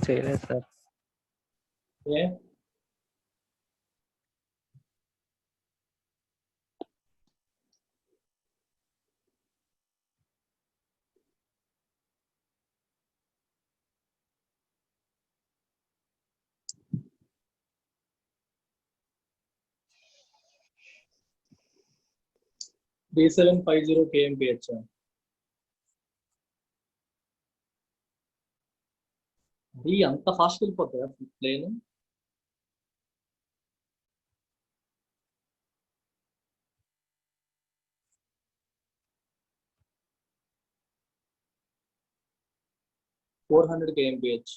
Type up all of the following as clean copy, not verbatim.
చేయలేదు సార్. ఏ B750 kmph అది అంత ఫాస్ట్ వెళ్ళిపోతుందా plane? (400 kmph)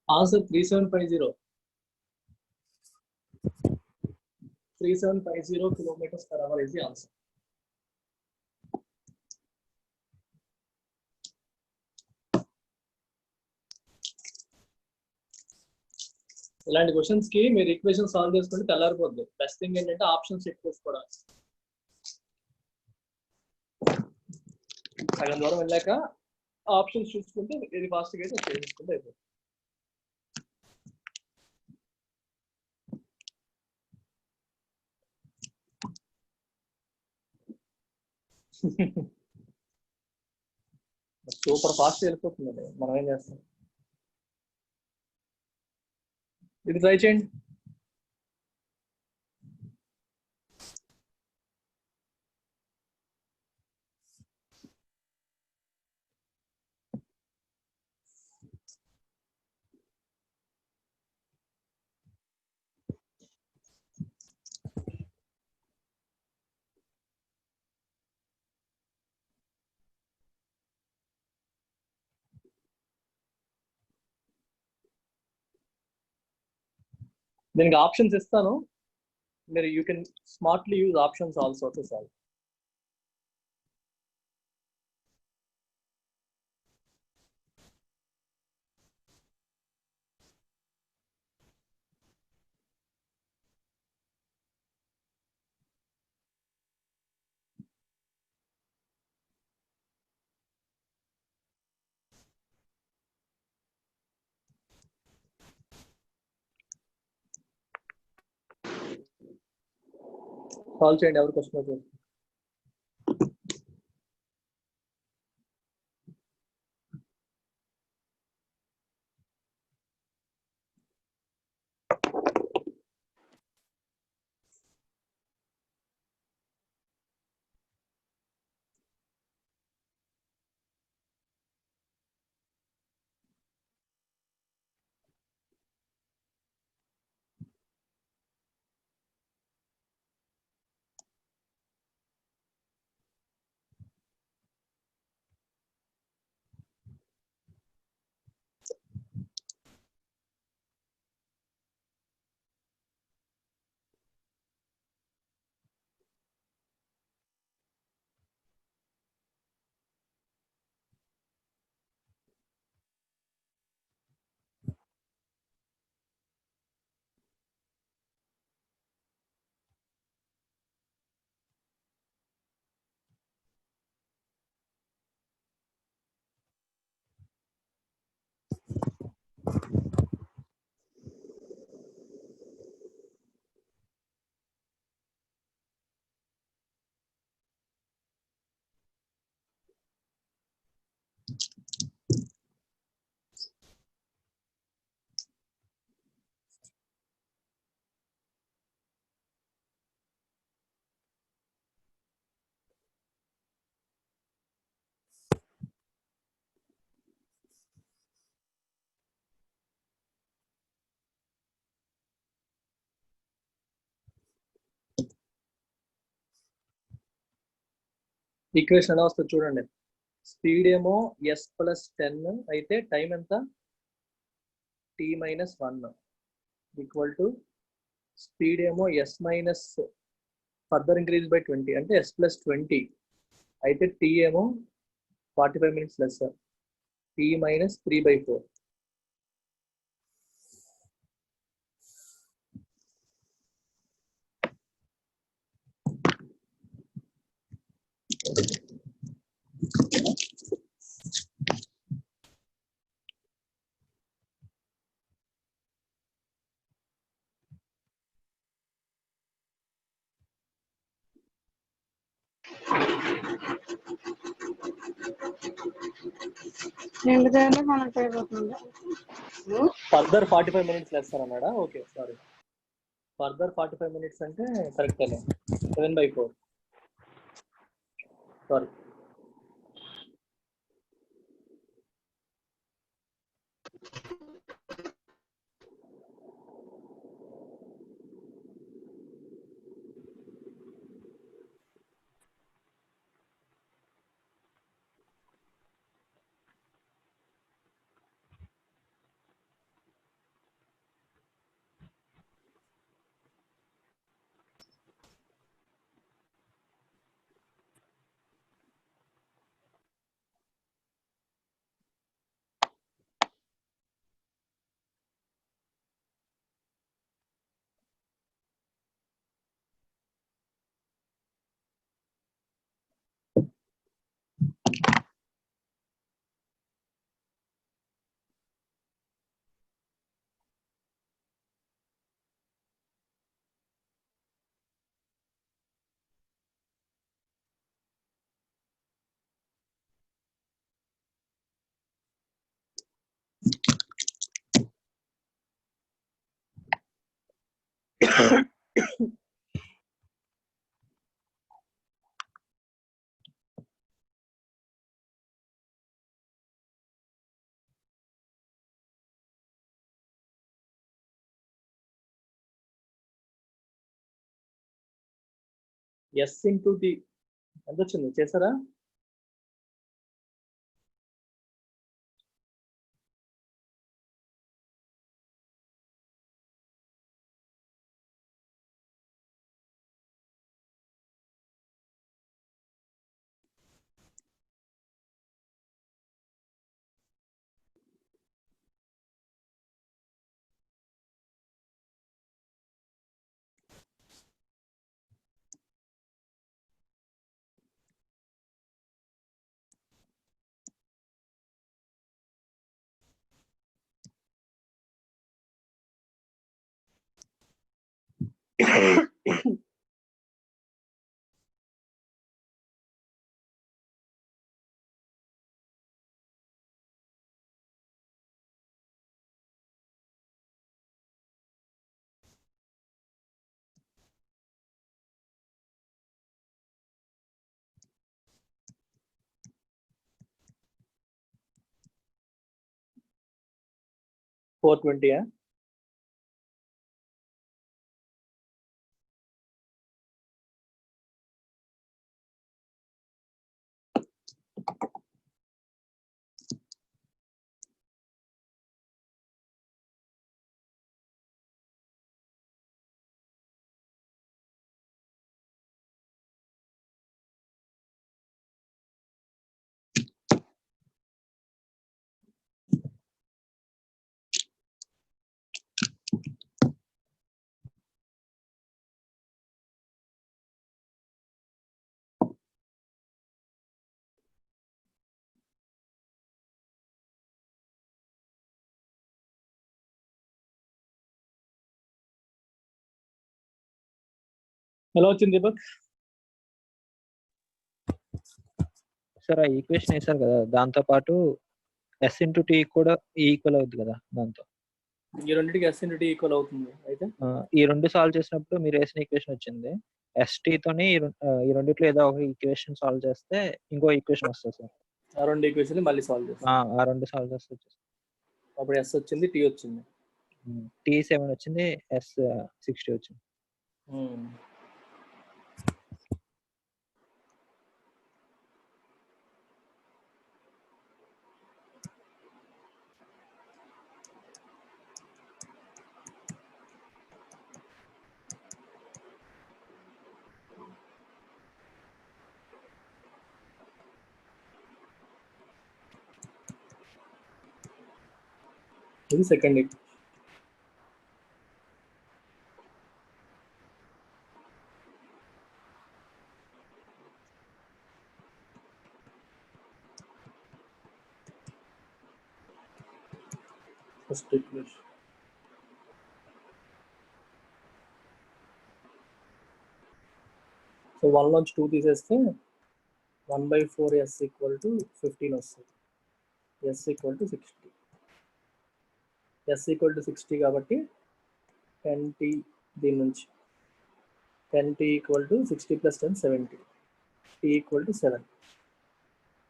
answer 3750 km/h is the answer. ఇలాంటి క్వశ్చన్స్ కి మీరు ఈక్వేషన్ సాల్వ్ చేసుకుంటే తెల్లారిపోద్ది. బెస్ట్ థింగ్ ఏంటంటే ఆప్షన్స్ చెక్ చేసుకోవడం. సగం దూరం వెళ్ళాక ఆప్షన్స్ చూసుకుంటే ఇది ఫాస్ట్ గా అయితే చేసుకుంటే అయిపోతుంది. సూపర్ ఫాస్ట్ వెళ్ళిపోతుంది. మనం ఏం చేస్తాం? ఇది ట్రై చేయండి. దీనికి ఆప్షన్స్ ఇస్తాను. మీరు you can smartly use options also to solve. Solve చేయండి. ఎవరికి వస్తున్నారు? ఈక్వేషన్ ఎలా వస్తుంది చూడండి. స్పీడ్ ఏమో s+10 అయితే టైం ఎంత t-1 ఈక్వల్ టు స్పీడ్ ఏమో s minus further increase by 20 అంటే s+20 అయితే t ఏమో 45 minutes less t-3/4. Further 45 minutes less అన్నాడా? ఓకే సారీ, ఫర్దర్ 45 minutes అంటే కరెక్ట్ అనే 7/4 సారీ. s ఇంటూ టీ ఎంత వచ్చింది చేశారా? $420. ఎలా వచ్చింది దీపక్? సార్ ఆ ఈక్వేషన్ వేసారు కదా, దాంతో పాటు s ఇంటూ టీ కూడా ఈక్వల్ అవుతుంది కదా దాంతో. ఈ రెండింటికి s ఇంటూ టీ ఈక్వల్ అవుతుంది. అయితే ఈ రెండు సాల్వ్ చేసినప్పుడు మీరు వేసిన ఈక్వేషన్ వచ్చింది. తోని ఈ రెండిట్లో ఏదో ఒక ఈక్వేషన్ సాల్వ్ చేస్తే ఇంకో ఈక్వేషన్ వస్తుంది సార్. ఆ రెండు ఈక్వేషన్ మళ్ళీ సాల్వ్ చేస్తాం. ఆ రెండు సాల్వ్ చేస్తే అప్పుడు s వచ్చింది, t వచ్చింది. T7 వచ్చింది, S60 వచ్చింది. ఇది second equation. First equation. So 1 నుంచి 2 తీసేస్తే 1/4s ఈక్వల్ టు 15 వస్తుంది. s equal to 60. s equal to 60 కాబట్టి 10t దీని నుంచి 10t equal to 60 plus 10 70. t equal to 7.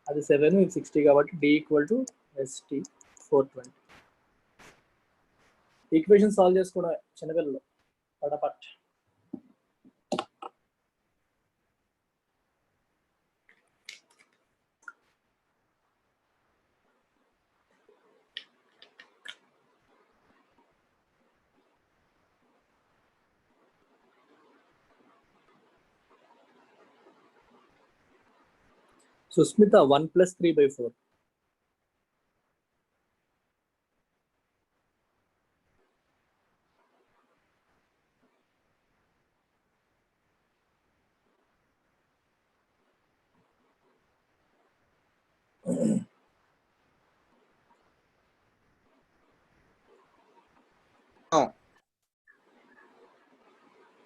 అది 7, ఇది 60 కాబట్టి d equal to st 420. Equation solve చేసుకోవడం చిన్నపిల్లలు పడపట్. సుస్మిత 1 + 3/4.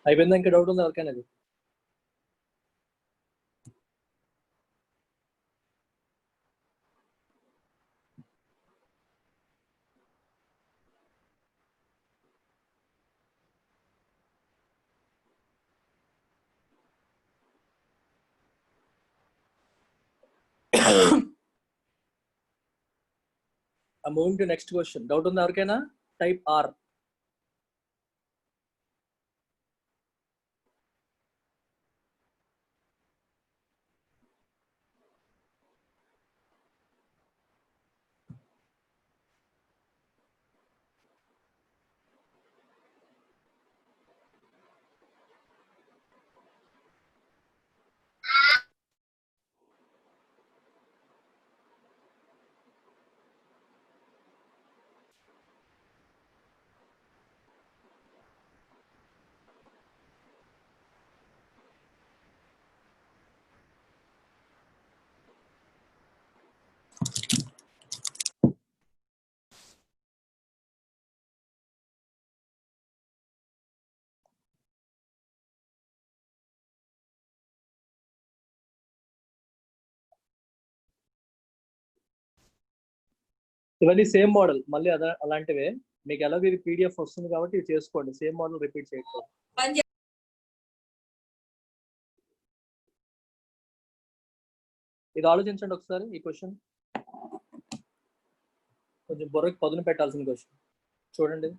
అయిపోయిందా? ఇంకా డౌట్ ఉందా ఎవరికైనా? అది moving to next question. Doubt ఉందా ఎవరికైనా? Type R. ఇవన్నీ సేమ్ మోడల్, మళ్ళీ అలాంటివే. మీకు ఎలాగో ఇది పీడిఎఫ్ వస్తుంది కాబట్టి ఇది చేసుకోండి. సేమ్ మోడల్ రిపీట్ చేయకపోతే. ఇది ఆలోచించండి ఒకసారి. ఈ క్వశ్చన్ కొంచెం బుర్రకి పదును పెట్టాల్సిన క్వశ్చన్. చూడండి.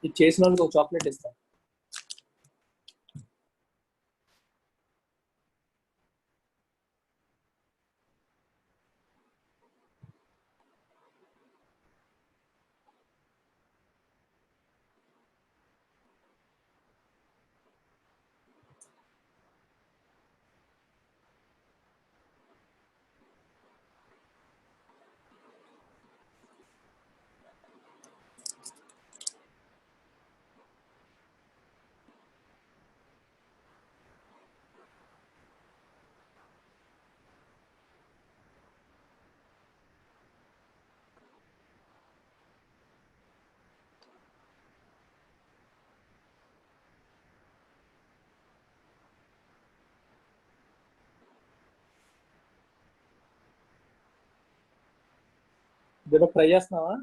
ఇది చేసిన వాళ్ళకి ఒక చాక్లెట్ ఇస్తాను. దీపక్ ట్రై చేస్తున్నావా?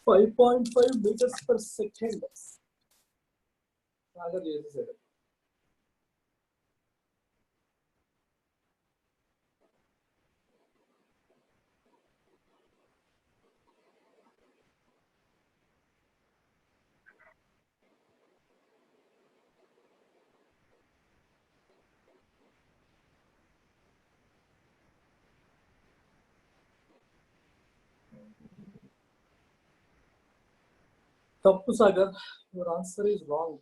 Five 5.5 meters per second. Sagar చేసేసాడు. తప్పు Sagar, your answer is wrong.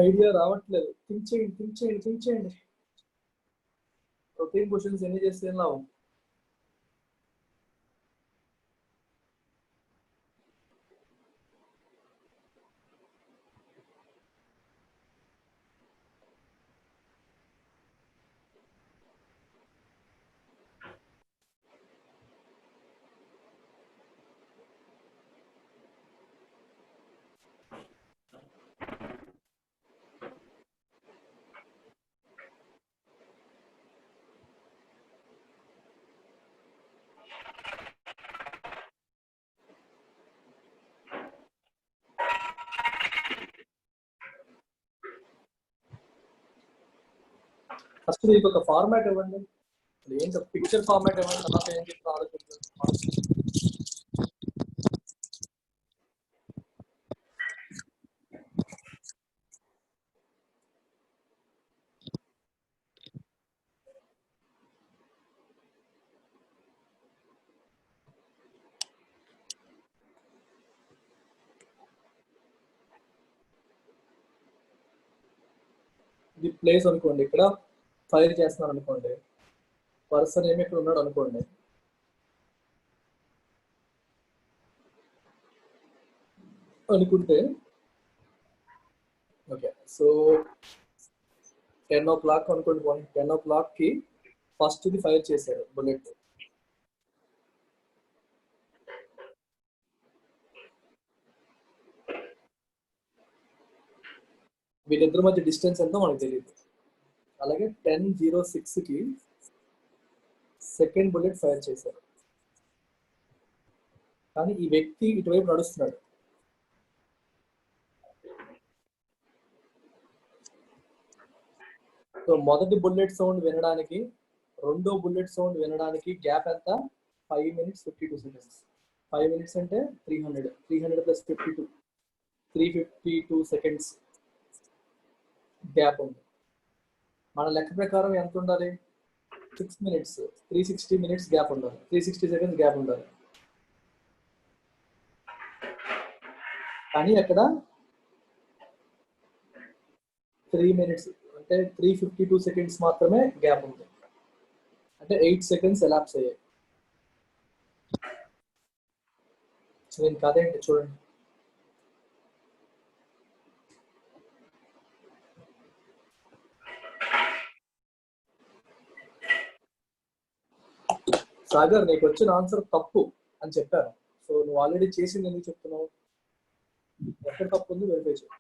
Idea రావట్లేదు. థింక్ చేయండి. రొటీన్ క్వశ్చన్స్ ఎన్ని చేస్తే లాభం? ఫస్ట్ మీకు ఒక ఫార్మాట్ ఇవ్వండి. ఏంటో పిక్చర్ ఫార్మాట్ ఇవ్వండి. తర్వాత ఏం చెప్తా ఆలోచించండి. ఇది ప్లేస్ అనుకోండి, ఇక్కడ ఫైర్ చేస్తున్నాను అనుకోండి, పర్సన్ ఏమి ఇక్కడ ఉన్నాడు అనుకోండి. అనుకుంటే ఓకే, సో 10 o'clock అనుకోండి. 10 o'clock కి ఫస్ట్ ది ఫైర్ చేశాడు బుల్లెట్. వీళ్ళిద్దరి మధ్య డిస్టెన్స్ ఎంతో మనకు తెలియదు. అలాగే 10:06 కి సెకండ్ బుల్లెట్ ఫైర్ చేశారు, కానీ ఈ వ్యక్తి ఇటువైపు నడుస్తున్నాడు. సో మొదటి బుల్లెట్ సౌండ్ వినడానికి రెండో బుల్లెట్ సౌండ్ వినడానికి గ్యాప్ ఎంత? 5 minutes 52 seconds. 5 minutes అంటే 300 plus 52, 352 seconds గ్యాప్ ఉంది. మన లెక్క ప్రకారం ఎంత ఉండాలి? 6 minutes, 360 minutes గ్యాప్ ఉండాలి, 360 seconds గ్యాప్ ఉండాలి. కానీ అక్కడ 3 minutes అంటే 352 seconds మాత్రమే గ్యాప్ ఉంది. అంటే 8 seconds ఎలాప్స్ అయ్యాయి. నేను కాదేంటి చూడండి. సాగర్, నీకు వచ్చిన ఆన్సర్ తప్పు అని చెప్పాను. సో నువ్వు ఆల్రెడీ చేసింది ఎందుకు చెప్తున్నావు? ఎక్కడ తప్పు ఉంది వెరిఫై చేయి.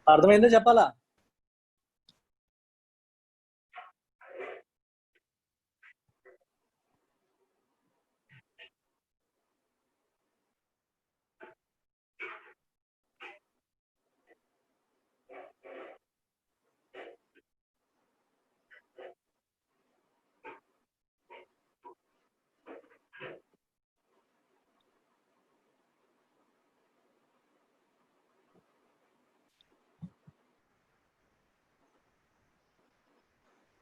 అర్థమైందో చెప్పాలా?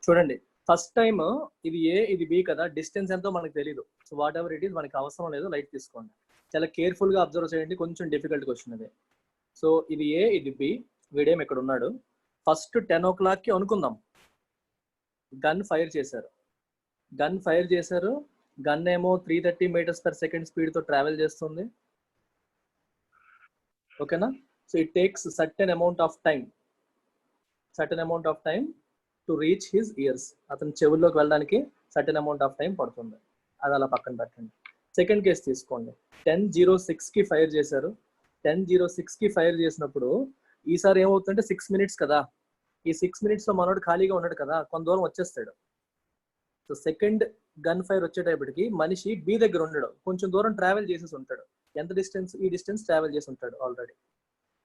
చూడండి, ఫస్ట్ టైం ఇది ఏ ఇది బి కదా, డిస్టెన్స్ ఎంతో మనకు తెలియదు. So what ever it is మనకి అవసరం లేదు, లైట్ తీసుకోండి. చాలా కేర్ఫుల్ గా అబ్జర్వ్ చేయండి, కొంచెం డిఫికల్ట్ క్వశ్చన్ ఇది. సో ఇది ఏ ఇది బి, వీడేం ఇక్కడ ఉన్నాడు. ఫస్ట్ 10 o'clock కి అనుకుందాం గన్ ఫైర్ చేశారు. గన్ ఏమో 330 meters/second స్పీడ్ తో ట్రావెల్ చేస్తుంది. ఓకేనా? So it takes certain amount of time to reach his years. అతని చెవుల్లోకి వెళ్ళడానికి సర్టెన్ అమౌంట్ ఆఫ్ టైం పడుతుంది. అది అలా పక్కన పెట్టండి. సెకండ్ కేసు తీసుకోండి. 10:06 కి ఫైర్ చేశారు. 10:06 కి ఫైర్ చేసినప్పుడు ఈసారి ఏమవుతుందంటే 6 minutes కదా, ఈ 6 minutes లో మనోడు ఖాళీగా ఉన్నాడు కదా, కొంత దూరం వచ్చేస్తాడు. సో సెకండ్ గన్ ఫైర్ వచ్చేటప్పటికి మనిషి బి దగ్గర ఉండడు, కొంచెం దూరం ట్రావెల్ చేసేసి ఉంటాడు. ఎంత డిస్టెన్స్? ఈ డిస్టెన్స్ ట్రావెల్ చేసి ఉంటాడు already.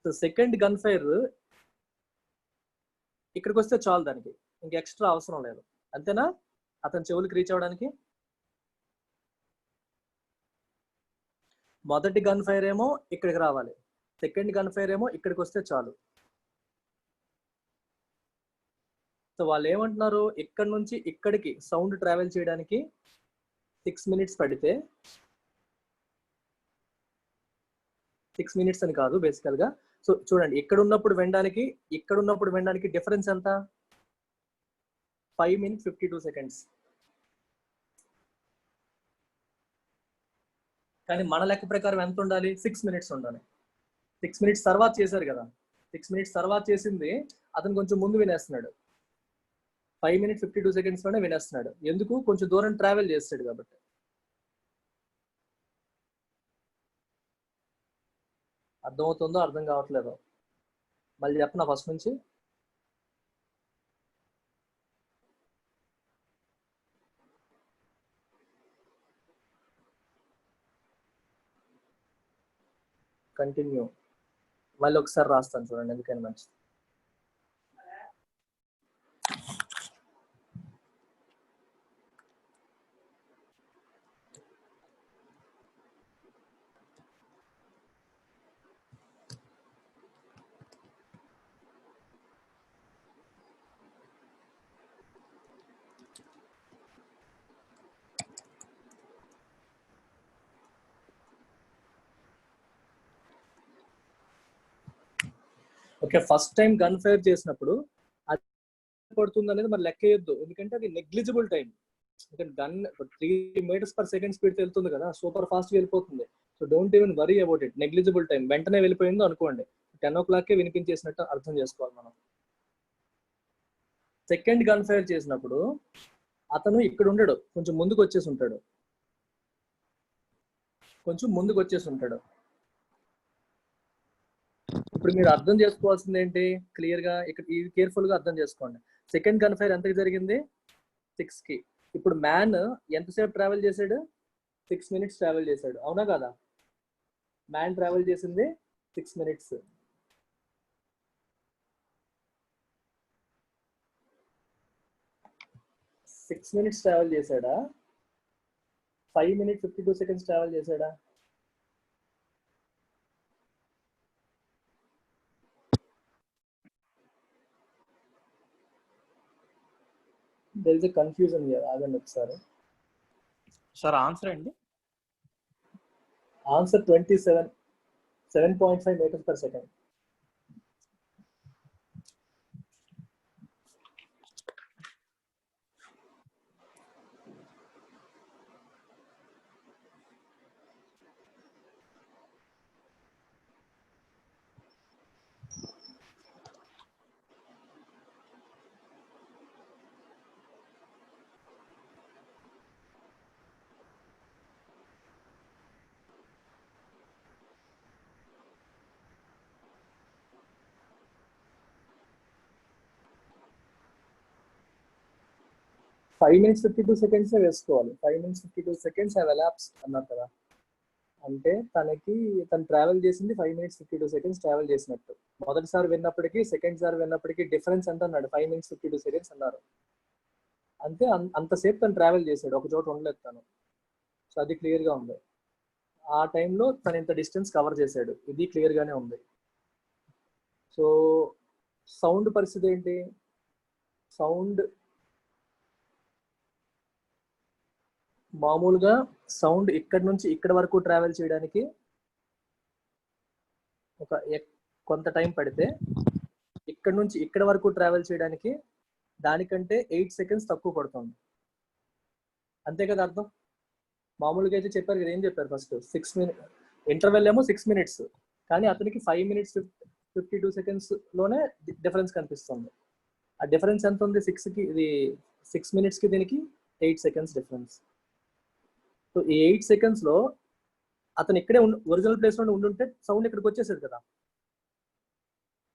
So second gun fire ఇక్కడికి వస్తే చాలు, దానికి ఇంక ఎక్స్ట్రా అవసరం లేదు. అంతేనా? అతని చెవులకి రీచ్ అవ్వడానికి. మొదటి గన్ ఫైర్ ఏమో ఇక్కడికి రావాలి, సెకండ్ గన్ ఫైర్ ఏమో ఇక్కడికి వస్తే చాలు. సో వాళ్ళు ఏమంటున్నారు, ఇక్కడ నుంచి ఇక్కడికి సౌండ్ ట్రావెల్ చేయడానికి 6 minutes పడితే, 6 minutes అని కాదు బేసికల్ గా. సో చూడండి, ఇక్కడ ఉన్నప్పుడు వినడానికి డిఫరెన్స్ ఎంత? 5 minutes 52 seconds. కానీ మన లెక్క ప్రకారం ఎంత ఉండాలి? 6 minutes ఉండాలి. 6 minutes తర్వాత చేశారు కదా, 6 minutes తర్వాత చేసింది అతను కొంచెం ముందు వినేస్తున్నాడు. 5 minutes 52 seconds లోనే వినేస్తున్నాడు. ఎందుకు? కొంచెం దూరం ట్రావెల్ చేస్తాడు కాబట్టి. అర్థమవుతుందో అర్థం కావట్లేదో మళ్ళీ చెప్పనా ఫస్ట్ నుంచి? కంటిన్యూ మళ్ళీ ఒకసారి రాస్తాను చూడండి, ఎందుకని మంచిది. Okay, first time gun fire చేసినప్పుడు అది పడుతుంది అనేది మరి లెక్క వేయొద్దు, ఎందుకంటే అది negligible time. Gun 3 meters/second speed వెళ్తుంది కదా, సూపర్ ఫాస్ట్ వెళ్ళిపోతుంది. So don't even worry about it. Negligible time, వెంటనే వెళ్ళిపోయిందో అనుకోండి, 10 o'clock వినిపించేసినట్టు అర్థం చేసుకోవాలి మనం. సెకండ్ గన్ ఫైర్ చేసినప్పుడు అతను ఇక్కడ ఉండడు, కొంచెం ముందుకు వచ్చేసి ఉంటాడు. ఇప్పుడు మీరు అర్థం చేసుకోవాల్సింది ఏంటి? క్లియర్ గా ఇక్కడ కేర్ఫుల్ గా అర్థం చేసుకోండి. సెకండ్ గన్ ఫైర్ ఎంతకి జరిగింది? 6 కి. ఇప్పుడు మ్యాన్ ఎంతసేపు ట్రావెల్ చేశాడు? 6 minutes ట్రావెల్ చేశాడు, అవునా కదా? మ్యాన్ ట్రావెల్ చేసింది 6 minutes. సిక్స్ మినిట్స్ ట్రావెల్ చేశాడా? 5 minutes 52 seconds ట్రావెల్ చేశాడా? there is a confusion here. ఆగండి ఒకసారి. సార్ ఆన్సర్ అండి? Answer 7.5 meters/second. 5 minutes 52 seconds వేసుకోవాలి. 5 minutes 52 seconds have elapsed అన్నారు కదా, అంటే తను ట్రావెల్ చేసింది 5 minutes 52 seconds ట్రావెల్ చేసినట్టు. మొదటిసారి విన్నప్పటికీ సెకండ్ సారి విన్నప్పటికీ డిఫరెన్స్ ఎంత అన్నాడు, 5 minutes 52 seconds అన్నారు. అంతే, అంతసేపు తను ట్రావెల్ చేశాడు, ఒక చోట ఉండలేదు తను. సో అది క్లియర్ గా ఉంది. ఆ టైంలో తను ఇంత డిస్టెన్స్ కవర్ చేశాడు, ఇది క్లియర్ గానే ఉంది. సో సౌండ్ పరిస్థితి ఏంటి, సౌండ్ మామూలుగా సౌండ్ ఇక్కడ నుంచి ఇక్కడ వరకు ట్రావెల్ చేయడానికి కొంత టైం పడితే, ఇక్కడ నుంచి ఇక్కడ వరకు ట్రావెల్ చేయడానికి దానికంటే 8 seconds తక్కువ పడుతుంది. అంతే కదా అర్థం? మామూలుగా అయితే చెప్పారు కదా, ఏం చెప్పారు ఫస్ట్ 6 minutes ఇంటర్వెల్ ఏమో 6 minutes, కానీ అతనికి 5 minutes 52 seconds లోనే డిఫరెన్స్ కనిపిస్తుంది. ఆ డిఫరెన్స్ ఎంత ఉంది, 6 minutes కి దీనికి 8 seconds డిఫరెన్స్. సో ఈ 8 seconds లో అతను ఇక్కడే ఒరిజినల్ ప్లేస్ లో ఉండుంటే సౌండ్ ఇక్కడికి వచ్చేసేది కదా.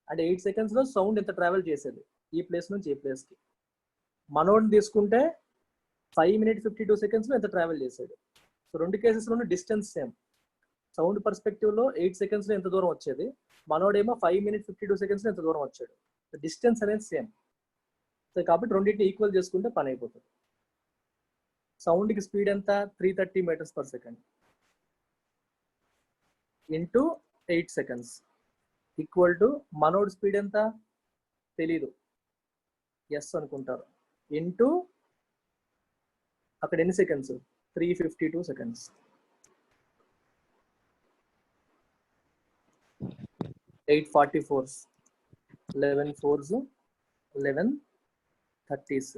అంటే 8 seconds లో సౌండ్ ఎంత ట్రావెల్ చేసేది ఈ ప్లేస్ నుంచి ఈ ప్లేస్ కి. మనోడిని తీసుకుంటే 5 minutes 52 seconds లో ఎంత ట్రావెల్ చేశాడు. సో రెండు కేసెస్ లోనే డిస్టెన్స్ సేమ్. సౌండ్ పర్స్పెక్టివ్ లో 8 seconds లో ఎంత దూరం వచ్చేది, మనోడేమో 5 minutes 52 seconds లో ఎంత దూరం వచ్చాడు. డిస్టెన్స్ అనేది సేమ్. సో కాబట్టి రెండింటిని ఈక్వల్ చేసుకుంటే పని అయిపోతుంది. సౌండ్ కి స్పీడ్ ఎంత, 330 meters per second into 8 seconds equal to మనోడ్ స్పీడ్ ఎంత తెలీదు, ఎస్ అనుకుంటారు, ఇంటూ అక్కడ ఎన్ని seconds, 352 seconds. 8 44s, 11 4s, 11 30s.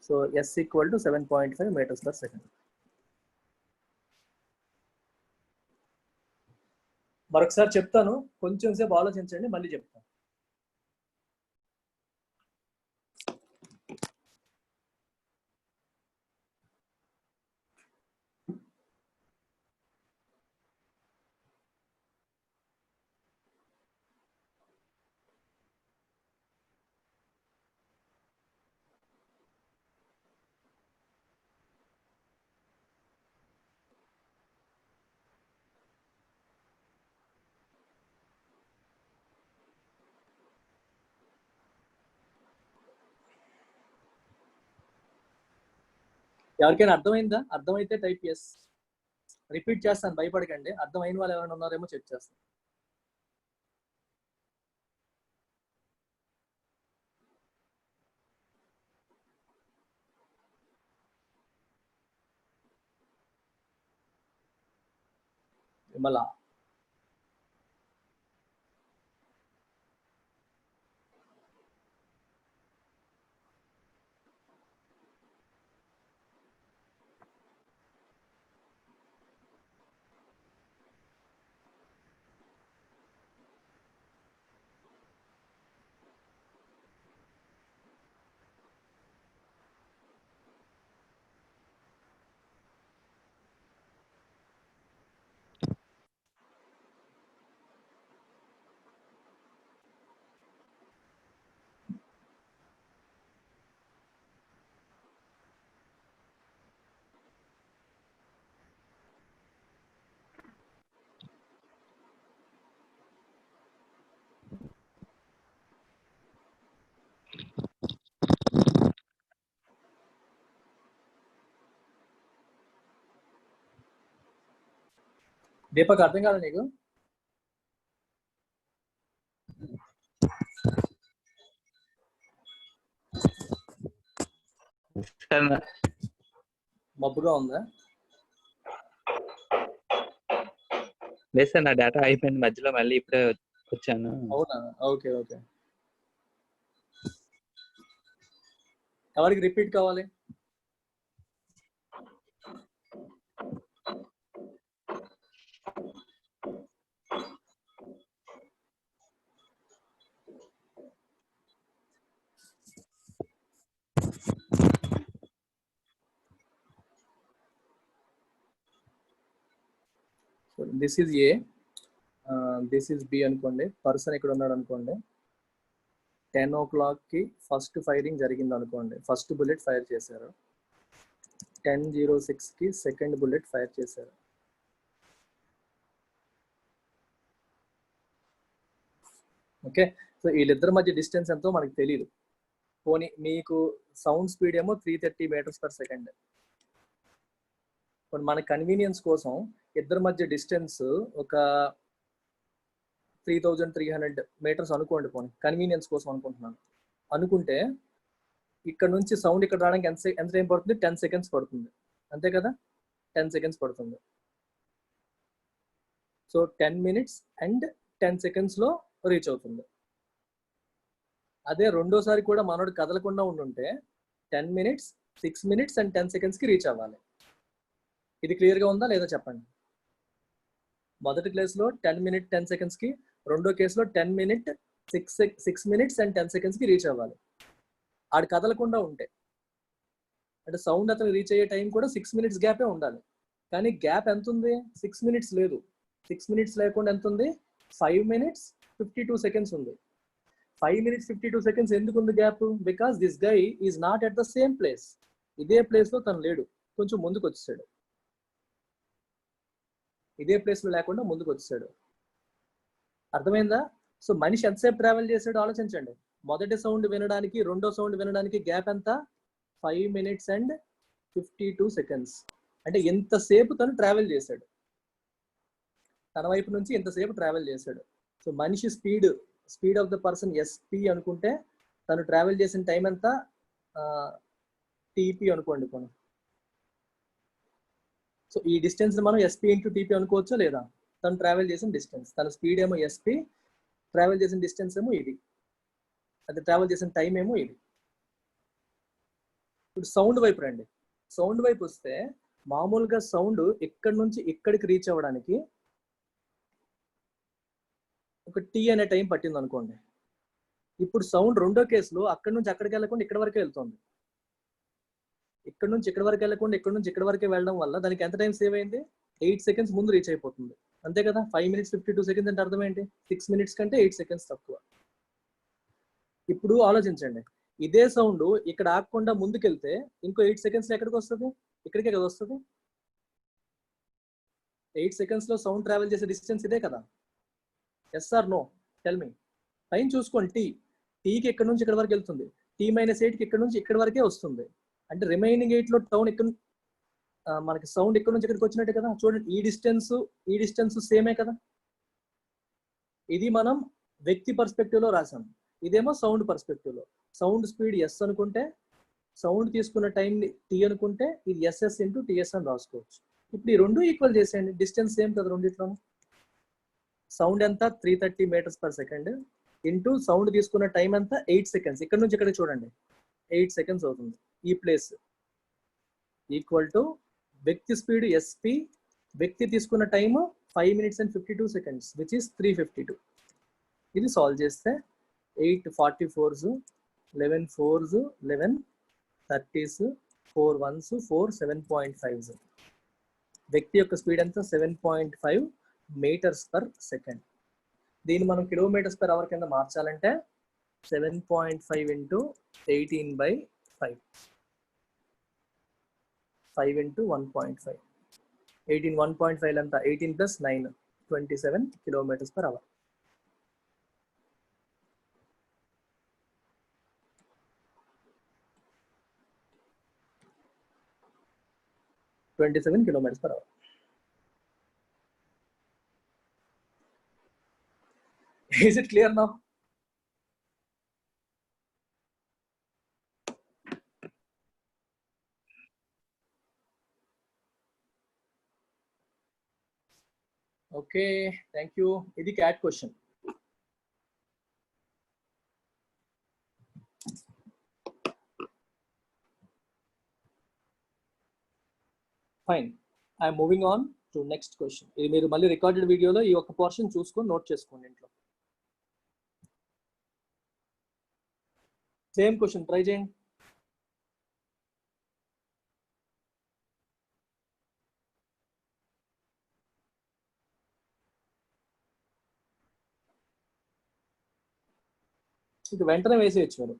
So S equal to 7.5 meters per second. మరొకసారి చెప్తాను, కొంచెం సేపు ఆలోచించండి, మళ్ళీ చెప్తాను. ఎవరికైనా అర్థమైందా? అర్థమైతే టైప్ ఎస్. రిపీట్ చేస్తాను, భయపడకండి. అర్థమైన వాళ్ళు ఎవరైనా ఉన్నారేమో చెక్ చేస్తాను. విమలా, దీపక్ అర్థం కాదా నీకు? మబ్బుగా ఉందా? లేదు సార్, నా డేటా అయిపోయింది మధ్యలో, మళ్ళీ ఇప్పుడే వచ్చాను. అవునా, ఓకే ఓకే. ఎవరికి రిపీట్ కావాలి? This is A, this is B అనుకోండి. పర్సన్ ఇక్కడ ఉన్నాడు అనుకోండి. 10 o'clock కి ఫస్ట్ ఫైరింగ్ జరిగింది అనుకోండి, ఫస్ట్ బుల్లెట్ ఫైర్ చేశారు. 10:06 కి సెకండ్ బుల్లెట్ ఫైర్ చేశారు. ఓకే, సో వీళ్ళిద్దరి మధ్య డిస్టెన్స్ ఎంతో మనకు తెలియదు. పోనీ మీకు సౌండ్ స్పీడ్ ఏమో 330 meters per second. మన కన్వీనియన్స్ కోసం ఇద్దరి మధ్య డిస్టెన్స్ ఒక 3300 meters అనుకోండి, పోనీ కన్వీనియన్స్ కోసం అనుకుంటున్నాను. అనుకుంటే ఇక్కడ నుంచి సౌండ్ ఇక్కడ రావడానికి ఎంత టైం పడుతుంది? 10 seconds పడుతుంది, అంతే కదా? 10 seconds పడుతుంది. సో 10 minutes and 10 seconds లో రీచ్ అవుతుంది. అదే రెండోసారి కూడా మనోడు కదలకుండా ఉండుంటే 10 minutes, 6 minutes and 10 seconds కి రీచ్ అవ్వాలి. ఇది క్లియర్గా ఉందా లేదా చెప్పండి. మొదటి కేసులో 10 minutes 10 seconds కి, రెండో కేసులో 10 minutes 6 minutes and 10 seconds కి రీచ్ అవ్వాలి. ఆడు కదలకుండా ఉంటే అంటే సౌండ్ అతను రీచ్ అయ్యే టైం కూడా 6 minutes గ్యాపే ఉండాలి. కానీ గ్యాప్ ఎంత ఉంది? 6 minutes లేదు. 6 minutes లేకుండా ఎంత ఉంది? 5 minutes 52 seconds ఉంది. 5 minutes 52 seconds ఎందుకు ఉంది gap? Because this guy is not at the same place. ఇదే ప్లేస్ లో తను లేడు, కొంచెం ముందుకు వచ్చేసాడు. ఇదే ప్లేస్ లో లేకుండా ముందుకు వచ్చేసాడు. అర్థమైందా? సో మనిషి ఎంతసేపు ట్రావెల్ చేశాడో ఆలోచించండి. మొదటి సౌండ్ వినడానికి రెండో సౌండ్ వినడానికి గ్యాప్ ఎంత? 5 minutes and 52 seconds. అంటే ఎంతసేపు తను ట్రావెల్ చేశాడు, తన వైపు నుంచి ఎంతసేపు ట్రావెల్ చేశాడు. సో మనిషి speed of the person SP అనుకుంటే తను ట్రావెల్ చేసిన టైం ఎంత? టీపీ అనుకోండి పోనీ. సో ఈ డిస్టెన్స్ మనం ఎస్పీ ఇంటూ టీపీ అనుకోవచ్చా లేదా? తను ట్రావెల్ చేసిన డిస్టెన్స్, తన స్పీడ్ ఏమో ఎస్పీ, ట్రావెల్ చేసిన డిస్టెన్స్ ఏమో ఇది, అది ట్రావెల్ చేసిన టైం ఏమో ఇది. ఇప్పుడు సౌండ్ వైపు రండి. సౌండ్ వైపు వస్తే మామూలుగా సౌండ్ ఎక్కడి నుంచి ఇక్కడికి రీచ్ అవ్వడానికి ఒక టీ అనే టైం పట్టింది అనుకోండి. ఇప్పుడు సౌండ్ రెండో కేసులో అక్కడి నుంచి అక్కడికి వెళ్ళకుండా ఇక్కడ వరకే వెళ్తుంది. ఇక్కడ నుంచి ఇక్కడ వరకు వెళ్ళకుండా ఇక్కడ నుంచి ఇక్కడ వరకే వెళ్ళడం వల్ల దానికి ఎంత టైం సేవ్ అయింది? 8 seconds ముందు రీచ్ అయిపోతుంది, అంతే కదా? 5 minutes 52 seconds అంటే అర్థం ఏంటి? 6 minutes కంటే 8 seconds తక్కువ. ఇప్పుడు ఆలోచించండి, ఇదే సౌండ్ ఇక్కడ ఆగకుండా ముందుకెళ్తే ఇంకో 8 seconds ఎక్కడికి వస్తుంది? ఇక్కడికే కదా వస్తుంది. 8 seconds లో సౌండ్ ట్రావెల్ చేసే డిస్టెన్స్ ఇదే కదా? Yes or no? Tell me. Time చూసుకోండి. టీకి ఇక్కడ నుంచి ఇక్కడ వరకు వెళ్తుంది, T-8కి ఇక్కడ నుంచి ఇక్కడ వరకే వస్తుంది. అంటే రిమైనింగ్ 8 లో టౌన్ ఇక్కడ మనకి సౌండ్ ఇక్కడ నుంచి ఇక్కడికి వచ్చినట్టే కదా? చూడండి, ఈ డిస్టెన్స్ సేమే కదా? ఇది మనం వ్యక్తి పర్స్పెక్టివ్ లో రాసాం, ఇదేమో సౌండ్ పర్స్పెక్టివ్ లో. సౌండ్ స్పీడ్ ఎస్ అనుకుంటే, సౌండ్ తీసుకున్న టైం టీ అనుకుంటే, ఇది ఎస్ఎస్ ఇంటూ టిఎస్ అని రాసుకోవచ్చు. ఇప్పుడు ఈ రెండు ఈక్వల్ చేసేయండి, డిస్టెన్స్ సేమ్ కదా రెండిట్లోనూ. సౌండ్ ఎంత? 330 meters per second into sound తీసుకున్న టైం ఎంత? 8 seconds. ఇక్కడ నుంచి ఇక్కడ చూడండి 8 seconds అవుతుంది. ఈ ప్లేస్ ఈక్వల్ టు వ్యక్తి స్పీడ్ ఎస్పి, వ్యక్తి తీసుకున్న time 5 minutes and 52 seconds which is 352. ఇది సాల్వ్ చేస్తే 8 44s 11 4s 11 30s 4 1s 4 7.5s. వ్యక్తి యొక్క స్పీడ్ ఎంత? 7.5 meters per second. దీన్ని మనం kilometers per hour కింద మార్చాలంటే 7.5 into 18/5, 5 into 1.5. 18 1.5 ఎంత? 18 plus 9 27 kilometers per hour. kilometers per hour. Is it clear now? Okay, thank you. Idi cat question. Fine. I am moving on to next question. ఇది మీరు మళ్ళీ recorded వీడియోలో ఈ ఒక్క portion చూసుకొని నోట్ చేసుకోండి ఇంట్లో. సేమ్ క్వశ్చన్ ట్రై చేయండి. ఇక వెంటనే వేసేయచ్చు మీరు.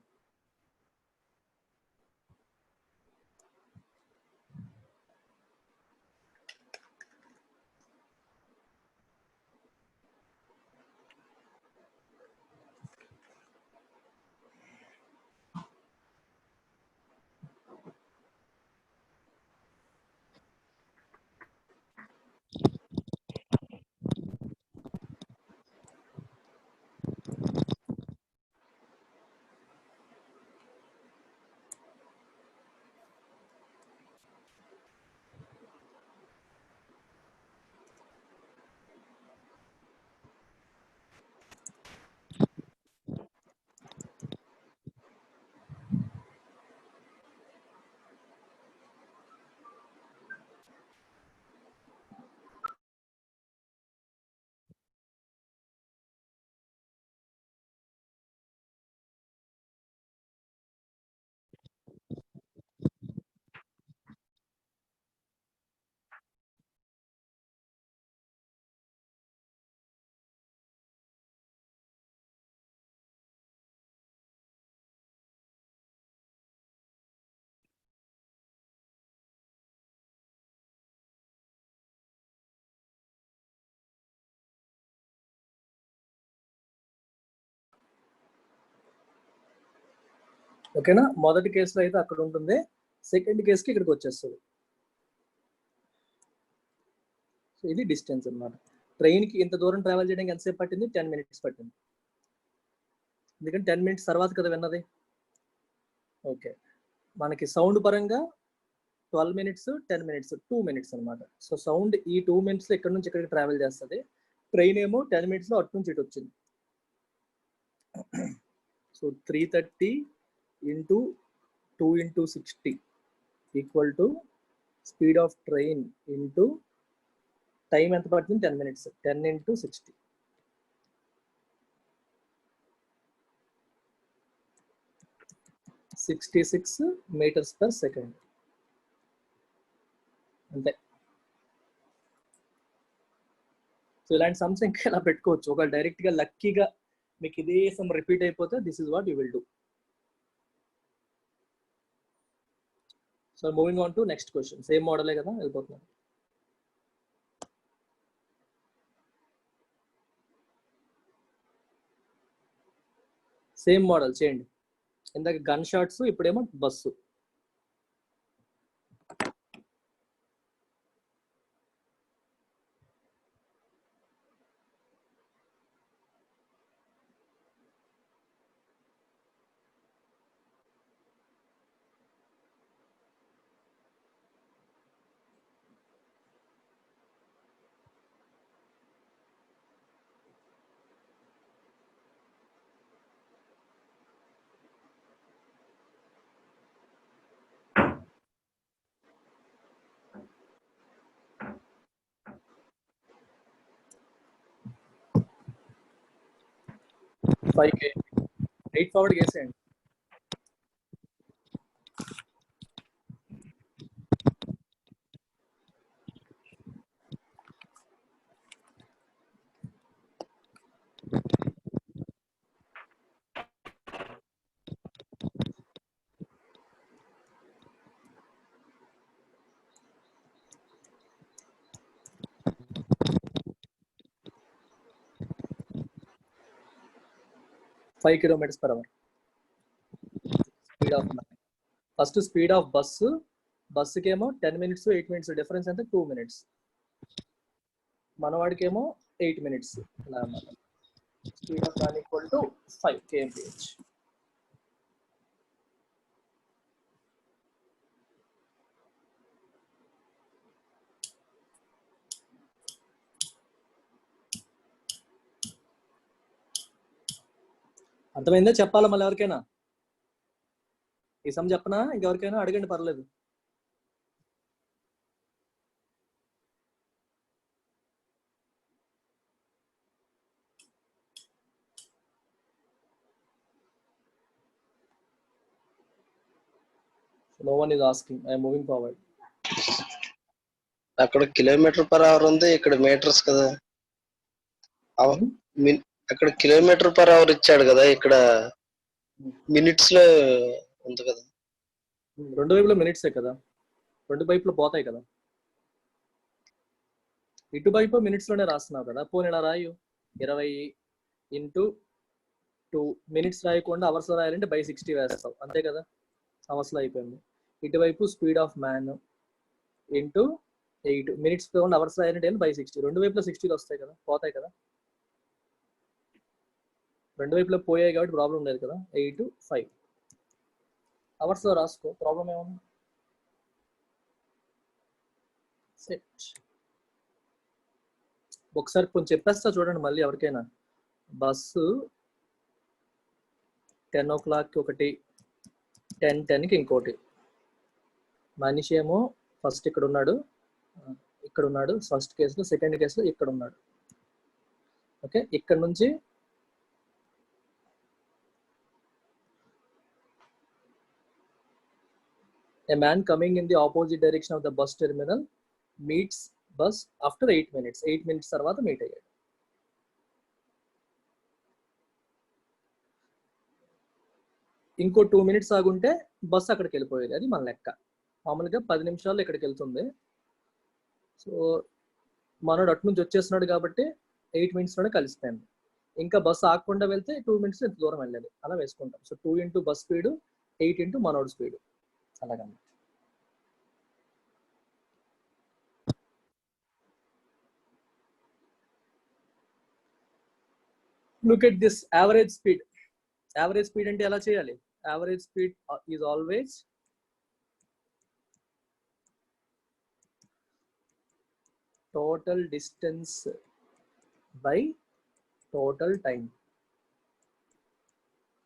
ఓకేనా? మొదటి కేసులో అయితే అక్కడ ఉంటుంది, సెకండ్ కేసుకి ఇక్కడికి వచ్చేస్తుంది. సో ఇది డిస్టెన్స్ అన్నమాట. ట్రైన్కి ఇంత దూరం ట్రావెల్ చేయడానికి ఎంతసేపు పట్టింది? 10 minutes పట్టింది. ఎందుకంటే 10 minutes తర్వాత కదా విన్నది. ఓకే, మనకి సౌండ్ పరంగా 12 minutes, 10 minutes, 2 minutes అనమాట. సో సౌండ్ ఈ 2 minutes ఇక్కడ నుంచి ఇక్కడికి ట్రావెల్ చేస్తుంది. ట్రైన్ ఏమో 10 minutes లో అటు నుంచి ఇటు వచ్చింది. So 330 into 2 into 60 equal to speed of train into time ఎంత పడుతుంది? 10 minutes. 10 into 60. 66 meters per second. అంతే. సో ఇలాంటి సమ్స్ ఇంకా ఇలా పెట్టుకోవచ్చు. ఒక డైరెక్ట్ గా లక్కీగా మీకు ఇదే సమ్ రిపీట్ అయిపోతే this is what you will do. So moving on to next question. Same మోడలే కదా, వెళ్ళిపోతున్నాను. సేమ్ మోడల్ చేయండి. ఇందాక గన్ షాట్స్, ఇప్పుడేమో బస్సు. పైకి 8 ఫార్వర్డ్ వేసేయండి. Five kilometers per hour. Speed of first speed of బస్సుకేమో 10 minutes 8 minutes డిఫరెన్స్ అంటే 2 minutes. మనవాడికేమో 8 minutes. ఇలా అన్నమాట. Speed of run equal to 5 kmph. అర్థమైందా? చెప్పాలా మళ్ళీ ఎవరికైనా? ఈ సమ్ చెప్పనా? ఇంకెవరికైనా అడగండి, పర్లేదు. No one is asking. I am moving forward. అక్కడ కిలోమీటర్ పర్ అవర్ ఉంది, ఇక్కడ మీటర్స్ కదా. అక్కడ కిలోమీటర్ పర్ అవర్ ఇచ్చాడు కదా, ఇక్కడ మినిట్స్ లో ఉంది కదా. రెండు వైపులో మినిట్సే కదా, రెండు వైపులో పోతాయి కదా. ఇటువైపు మినిట్స్ లోనే రాస్తున్నావు కదా, పోనీ ఇలా రాయు 20 ఇంటూ 2 మినిట్స్ రాయకుండా అవర్స్ లో రాయాలంటే బై 60 వేస్తావు అంతే కదా, అవర్స్ లో అయిపోయింది. ఇటువైపు speed of man into 8 minutes hours రాయాలంటే బై 60, రెండు వైపులో 60 వస్తాయి కదా, పోతాయి కదా, రెండు వైపులో పోయాయి కాబట్టి ప్రాబ్లం లేదు కదా. 8 5 అవర్స్ లో రాసుకో, ప్రాబ్లం ఏమన్నా. సెట్. ఒకసారి కొంచెం చెప్పేస్తా చూడండి మళ్ళీ ఎవరికైనా. బస్సు 10 o'clock ఒకటి, 10:10కి ఇంకోటి. మనిషి ఏమో ఫస్ట్ ఇక్కడ ఉన్నాడు, ఫస్ట్ కేసులో, సెకండ్ కేసులో ఇక్కడ ఉన్నాడు. ఓకే, ఇక్కడ నుంచి a man coming in the opposite direction of the bus terminal meets bus after 8 minutes. 8 minutes తర్వాత మీట్ అయ్యాడు. ఇంకో 2 minutes ఆగుంటే బస్ అక్కడికి వెళ్ళిపోయేది, అది మన లెక్క. మామూలుగా 10 నిమిషాల్లో ఇక్కడికి వెళ్తుంది. సో మనోడు అటు నుంచి వచ్చేస్తున్నాడు కాబట్టి 8 minutes లోనే కలిసిపోయింది. ఇంకా బస్సు ఆగకుండా వెళ్తే 2 minutes ఎంత దూరం వెళ్ళాలి, అలా వేసుకుంటాం. So 2 into bus speed, 8 into మనోడు speed, అలాగన్నమాట. Look at this average speed. Average speed అంటే ఎలా చేయాలి? Average speed is always total distance by total time.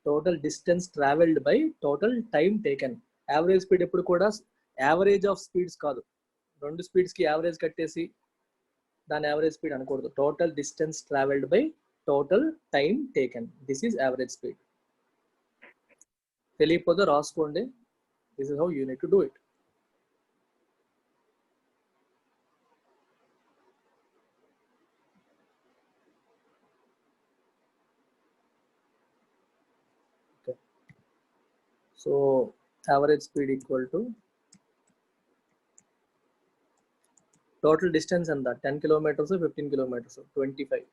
Total distance traveled by total time taken. Average speed ఎప్పుడు కూడా average of speeds కాదు. రెండు speeds కి average కట్టేసి దాని యావరేజ్ స్పీడ్ అనకూడదు. Total distance travelled by total time taken, this is average speed. తెలియకపోతే రాసుకోండి, this is how you need to do it. So average speed equal to total distance ఎంత, 10 kilometers 15 kilometers 25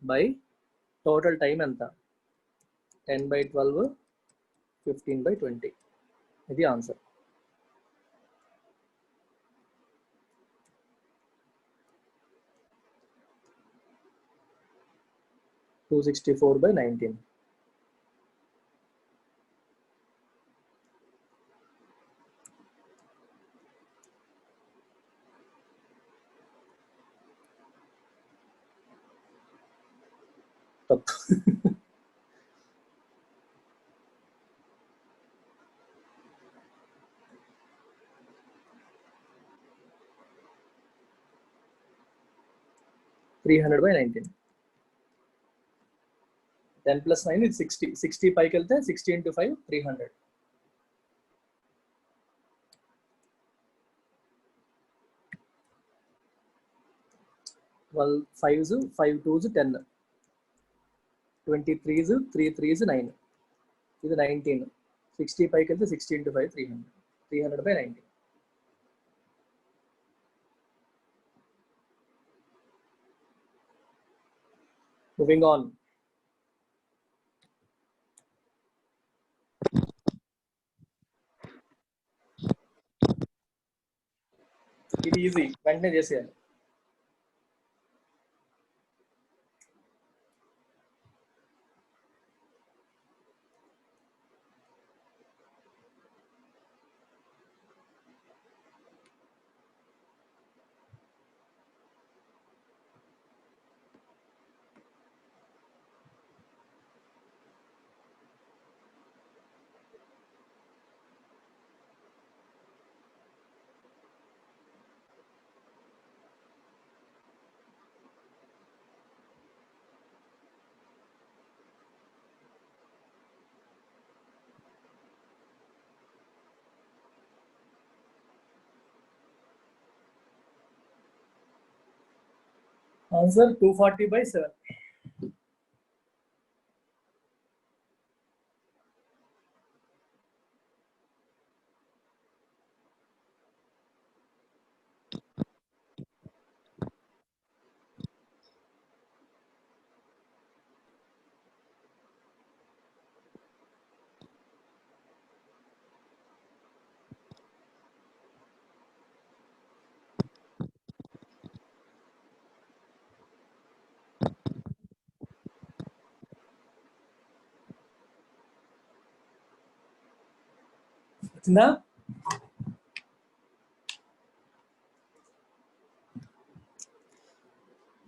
by total time ఎంత, 10/12 15/20, ఇది answer. (264/19). తప్పు. (300/19). 10 + 9 ఇది 60. 60 పైకి వెళ్తే 60 into 5 300. 12 5s 5 2s 10, 23s 3 3s 9, ఇది 19. 60 పైకి వెళ్తే 60 into 5 300. 300/19. Moving on. ఇది ఈజీ, వెంటనే చేసేయాలి. Answer 240/7. వచ్చిందా?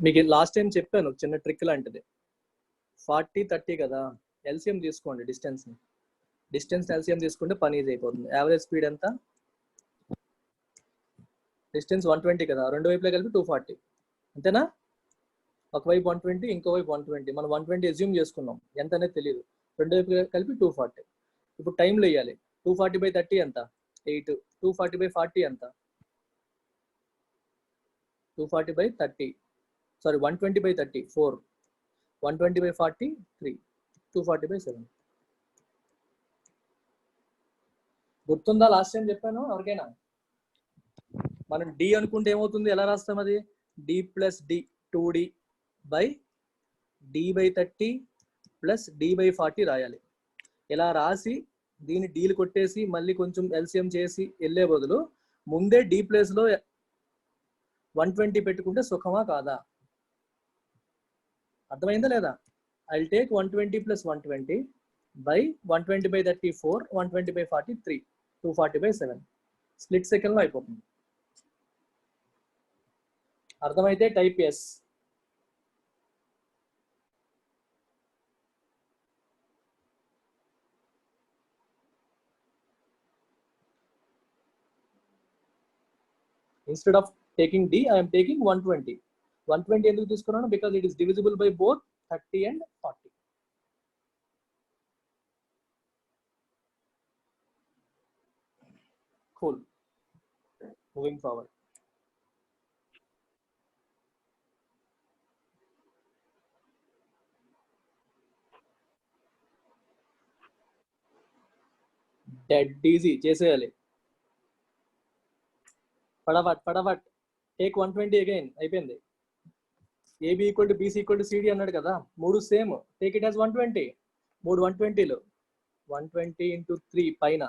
మీకు లాస్ట్ టైం చెప్పాను చిన్న ట్రిక్ లాంటిది. 40 30 కదా, ఎల్సిఎం తీసుకోండి. డిస్టెన్స్ ఎల్సిఎం తీసుకుంటే పని ఈజీ అయిపోతుంది. యావరేజ్ స్పీడ్ ఎంత? డిస్టెన్స్ 120 కదా, రెండు వైపులా కలిపి 240 అంతేనా? ఒకవైపు 120, ఇంకో వైపు 120. మనం 120 అజ్యూమ్ చేసుకున్నాం, ఎంత అనేది తెలియదు. రెండు వైపు కలిపి 240. ఇప్పుడు టైంలో వేయాలి. 240/30 ఎంత? 8. 240/40 ఎంత? 240/30, సారీ 120/30 4. 120/40 3. 240/7. గుర్తుందా లాస్ట్ టైం చెప్పాను ఎవరికైనా? మనం డి అనుకుంటే ఏమవుతుంది, ఎలా రాస్తాం అది? D plus D 2d/d/30 plus d/40 రాయాలి. ఇలా రాసి దీన్ని డీలు కొట్టేసి మళ్ళీ కొంచెం ఎల్సిఎం చేసి వెళ్ళే బదులు ముందే డి ప్లేస్ లో 120 పెట్టుకుంటే సుఖమా కాదా? అర్థమైందా లేదా? I take 120 + 120 120/30 4, 120/40 3, 240/7. స్ప్లిట్ సెకండ్ లో అయిపోతుంది. అర్థమైతే type yes. Instead of taking D, I am taking 120. 120 ఎందుకు తీసుకున్నాను? Because it is divisible by both 30 and 40. Cool. Moving forward. Dead easy చేసేయాలి. ఫటాఫట్. Take 120 again. అయిపోయింది. AB = BC = CD అన్నాడు కదా, మూడు సేమ్. Take it as 120. మూడు 120లు 120 × 3 పైన,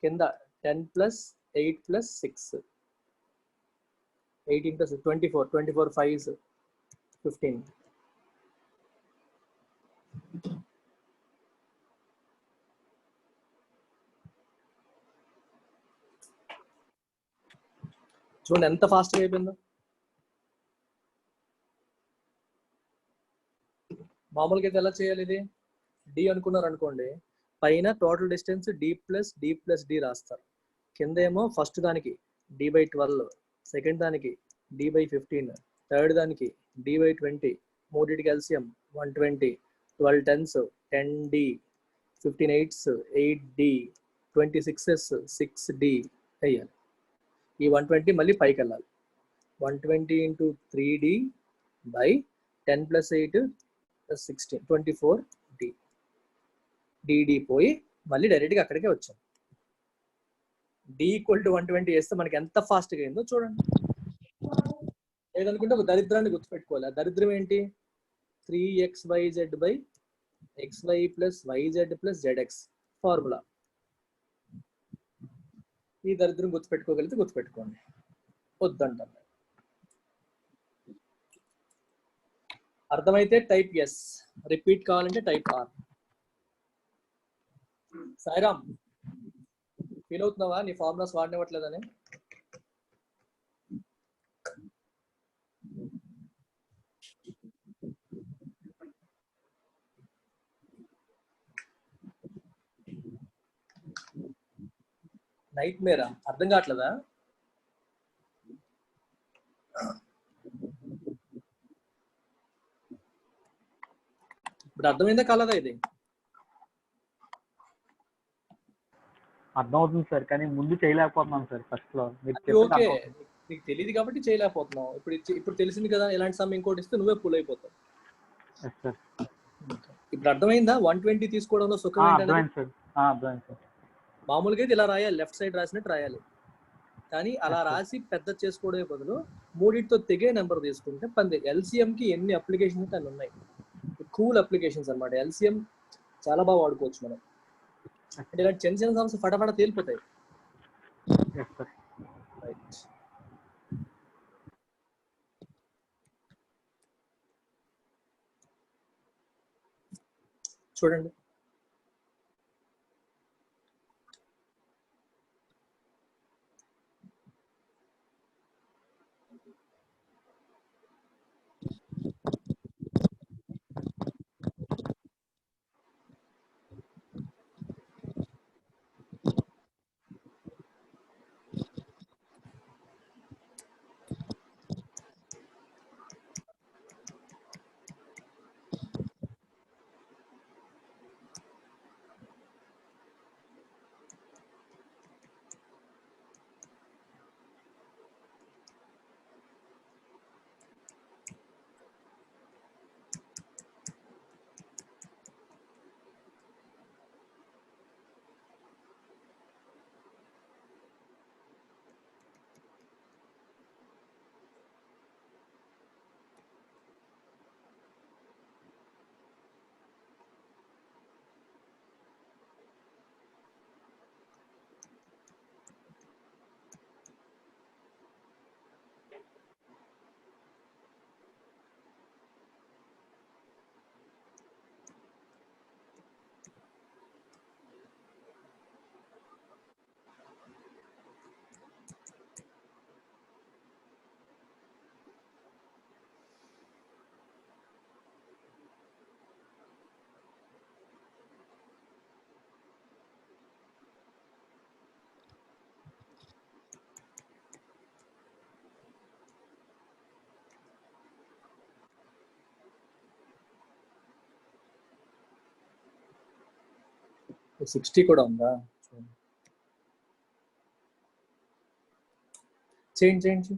కింద 10 + 8 + 6. 18 + 24. 24 5s 15. చూడండి ఎంత ఫాస్ట్గా అయిపోయిందో. మామూలుగా అయితే ఎలా చేయాలి ఇది? డి అనుకున్నారు అనుకోండి, పైన టోటల్ డిస్టెన్స్ d+d+d రాస్తారు. కింద ఏమో ఫస్ట్ దానికి d/12, సెకండ్ దానికి d/15, థర్డ్ దానికి d/20, మూడింటికి LCM 120, 12 10s 10d, 15 8s 8d, 26s 6d వేయాలి. ఈ 120 మళ్ళీ పైకి వెళ్ళాలి. 120 × 3d / 10 + 8 + 16 24d. dd పోయి మళ్ళీ డైరెక్ట్గా అక్కడికే వచ్చాం. d = 120 వేస్తే మనకి ఎంత ఫాస్ట్గా అయిందో చూడండి. లేదనుకుంటే ఒక దరిద్రాన్ని గుర్తుపెట్టుకోవాలి. ఆ దరిద్రం ఏంటి? 3xyz/xy + yz + zx formula. ఈ దరిద్రం గుర్తుపెట్టుకోగలిగితే గుర్తుపెట్టుకోండి, వద్దంటాను. అర్థమైతే టైప్ ఎస్, రిపీట్ కావాలంటే టైప్ ఆర్. సాయిరామ్, ఫీల్ అవుతున్నావా నీ ఫార్ములాస్ వాడినివ్వట్లేదని? నైట్ మేరా? అర్థం కావట్లేదా? ఇప్పుడు అర్థమైందా కాలేదా? ఇది అర్థమవుతుంది సార్, కానీ ముందు చేయలేకపోతున్నాను సార్. ఫస్ట్ లో ఓకే, నీకు తెలియదు కాబట్టి చేయలేకపోతున్నావు. ఇప్పుడు తెలిసింది కదా, ఎలాంటి సమయం ఇంకోటి ఇస్తే నువ్వే పుల్ అయిపోతావు. ఇప్పుడు అర్థమైందా 120 తీసుకోవడంలో సుఖం ఏంటంటే? మామూలుగా ఇలా రాయాలి, లెఫ్ట్ సైడ్ రాసినట్టు రాయాలి. కానీ అలా రాసి పెద్ద చేసుకోవడమే బదులు మూడింటితో తెగే నెంబర్ తీసుకుంటే పంది. ఎల్సిఎం కి ఎన్ని అప్లికేషన్స్ అన్ని ఉన్నాయి, కూల్ అప్లికేషన్స్ అన్నమాట. ఎల్సిఎం చాలా బాగా వాడుకోవచ్చు మనం. అంటే ఇలాంటి చిన్న చిన్న సమస్య ఫటాఫట తేలిపోతాయి. రైట్. చూడండి, 60 కూడా ఉందా? చేయండి.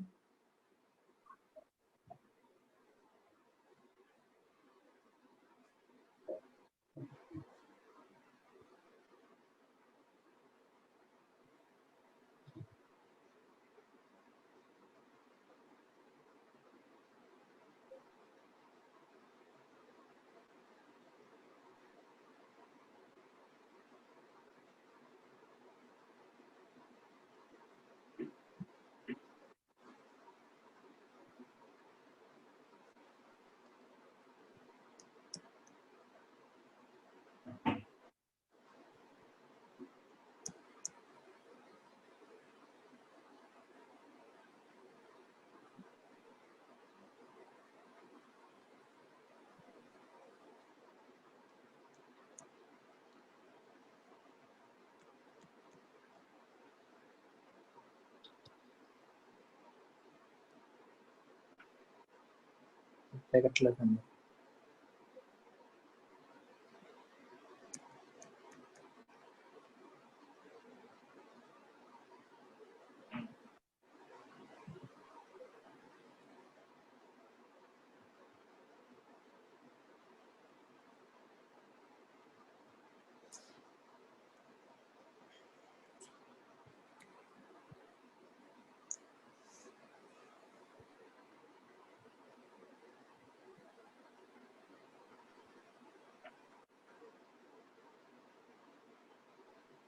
ఎగట్లేదండి.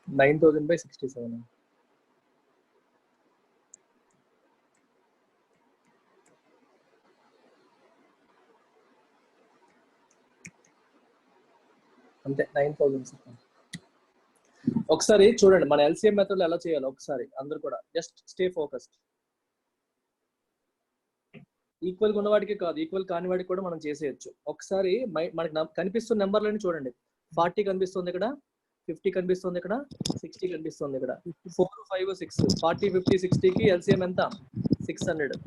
$9,000/67. అంతే 9,000. ఒకసారి చూడండి మన ఎల్సిఎం మెథడ్ ఎలా చేయాలో ఒకసారి అందరూ కూడా జస్ట్ స్టే ఫోకస్డ్. ఈక్వల్ గా ఉన్నవాడికి కాదు, ఈక్వల్ కాని వాడికి కూడా మనం చేసేయచ్చు. ఒకసారి మనకి కనిపిస్తున్న నెంబర్లని చూడండి. 40 కనిపిస్తుంది ఇక్కడ, 50 కనిపిస్తుంది ఇక్కడ, 60 కనిపిస్తుంది ఇక్కడ. 4, 5, 6 40, 50, 60కి ఎల్సిఎం ఎంత? 600.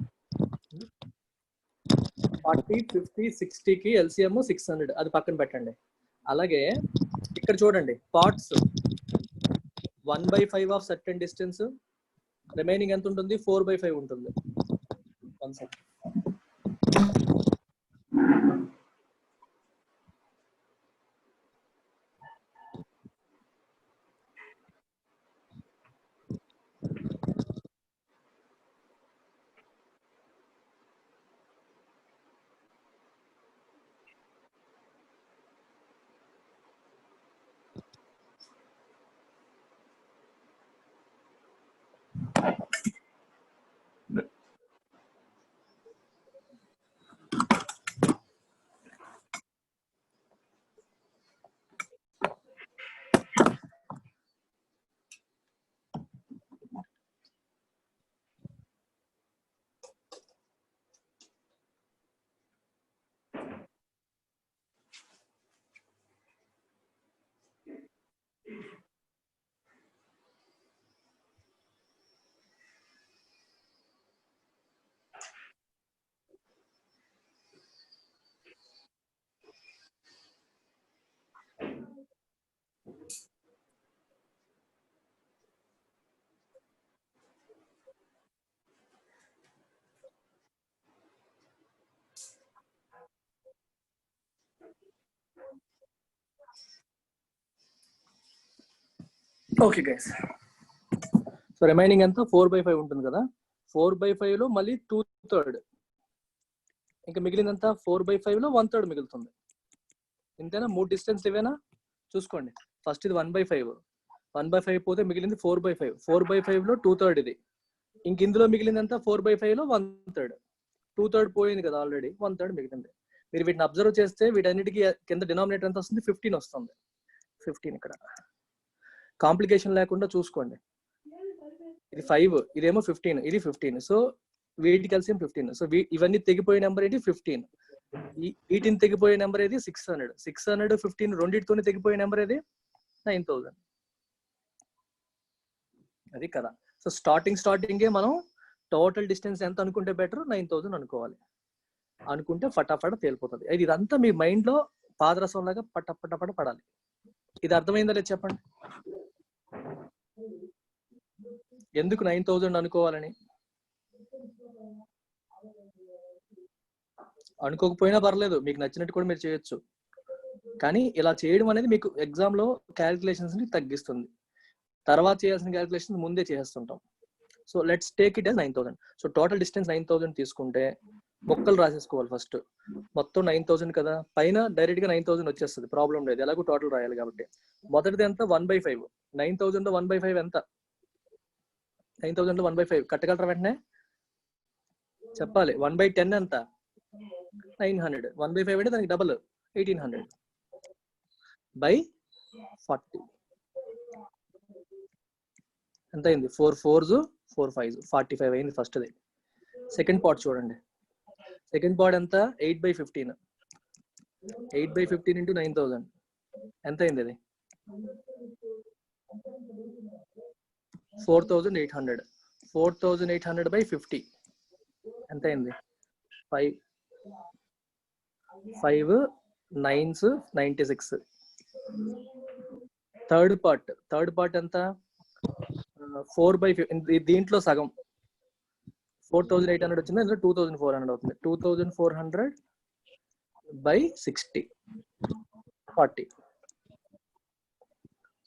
40, 50, 60కి ఎల్సిఎం 600. అది పక్కన పెట్టండి. అలాగే ఇక్కడ చూడండి parts 1/5 of certain distance, remaining ఎంత ఉంటుంది? 4/5 ఉంటుంది. 1 second. Okay guys, so remaining ఎంత? 4/5 ఉంటుంది కదా. 4/5 లో మళ్ళీ 2/3, ఇంకా మిగిలినంత 4/5 లో 1/3 మిగులుతుంది. ఇంతేనా? 3 డిస్టెన్స్ ఇవేనా? చూసుకోండి. ఫస్ట్ ఇది 1/5, 1/5 పోతే మిగిలింది 4/5, 4/5 లో 2/3 ఇది. ఇంక ఇందులో మిగిలిందంతా 4/5 లో 1/3. 2/3 పోయింది కదా ఆల్రెడీ, 1/3 మిగిలింది. మీరు వీటిని అబ్జర్వ్ చేస్తే వీటన్నిటికీ కింద డినామినేటర్ ఎంత వస్తుంది? 15 వస్తుంది. 15 ఇక్కడ కాంప్లికేషన్ లేకుండా చూసుకోండి. ఇది 5, ఇదేమో 15, ఇది 15. సో వీటికి కలిసి 15. సో ఇవన్నీ తెగిపోయే నెంబర్ ఏంటి? 15. వీటిని తెగిపోయే నెంబర్ ఏది? 600. 600, 15 రెండింటితోనే తెగిపోయే నెంబర్ ఏది? 9,000. అది కదా. సో స్టార్టింగే మనం టోటల్ డిస్టెన్స్ ఎంత అనుకుంటే బెటర్? 9,000 అనుకోవాలి. అనుకుంటే ఫటాఫట తేలిపోతుంది. ఇదంతా మీ మైండ్ లో పాదరసం లాగా పట్ట పడాలి. ఇది అర్థమైందా లేదు చెప్పండి. ఎందుకు 9000 అనుకోవాలని? అనుకోకపోయినా పర్లేదు, మీకు నచ్చినట్టు కూడా మీరు చేయొచ్చు. కానీ ఇలా చేయడం అనేది మీకు ఎగ్జామ్ లో క్యాలిక్యులేషన్స్ ని తగ్గిస్తుంది. తర్వాత చేయాల్సిన క్యాలిక్యులేషన్స్ ముందే చేస్తుంటాం. So let's take it as 9000. So total distance 9000 తీసుకుంటే మొక్కలు రాసేసుకోవాలి ఫస్ట్. మొత్తం 9000 కదా, పైన డైరెక్ట్ గా 9000 వచ్చేస్తుంది, ప్రాబ్లం లేదు, ఎలాగో టోటల్ రాయాలి కాబట్టి. మొదటిది ఎంత? 1/5. 9000 లో 1/5 ఎంత? 9000 లో 1/5 కట్టగలరా వెంటనే? చెప్పాలి. 1/10 ఎంత? 900. 1/5 అంటే దానికి డబుల్ 1800 by 40 ఎంత అయింది? 4 4s 4 5s 45 అయింది ఫస్ట్ది. సెకండ్ పార్ట్ చూడండి. సెకండ్ పార్ట్ ఎంత? 8/15. 8/15 into 9000 ఎంత అయింది? అది 4800. 4800 by 50 ఎంత అయింది? 5 9s 96. థర్డ్ పార్ట్ ఎంత? 4/50. దీంట్లో సగం 4800 వచ్చింది, ఇందులో 2400 అవుతుంది. 2400 by 60 40.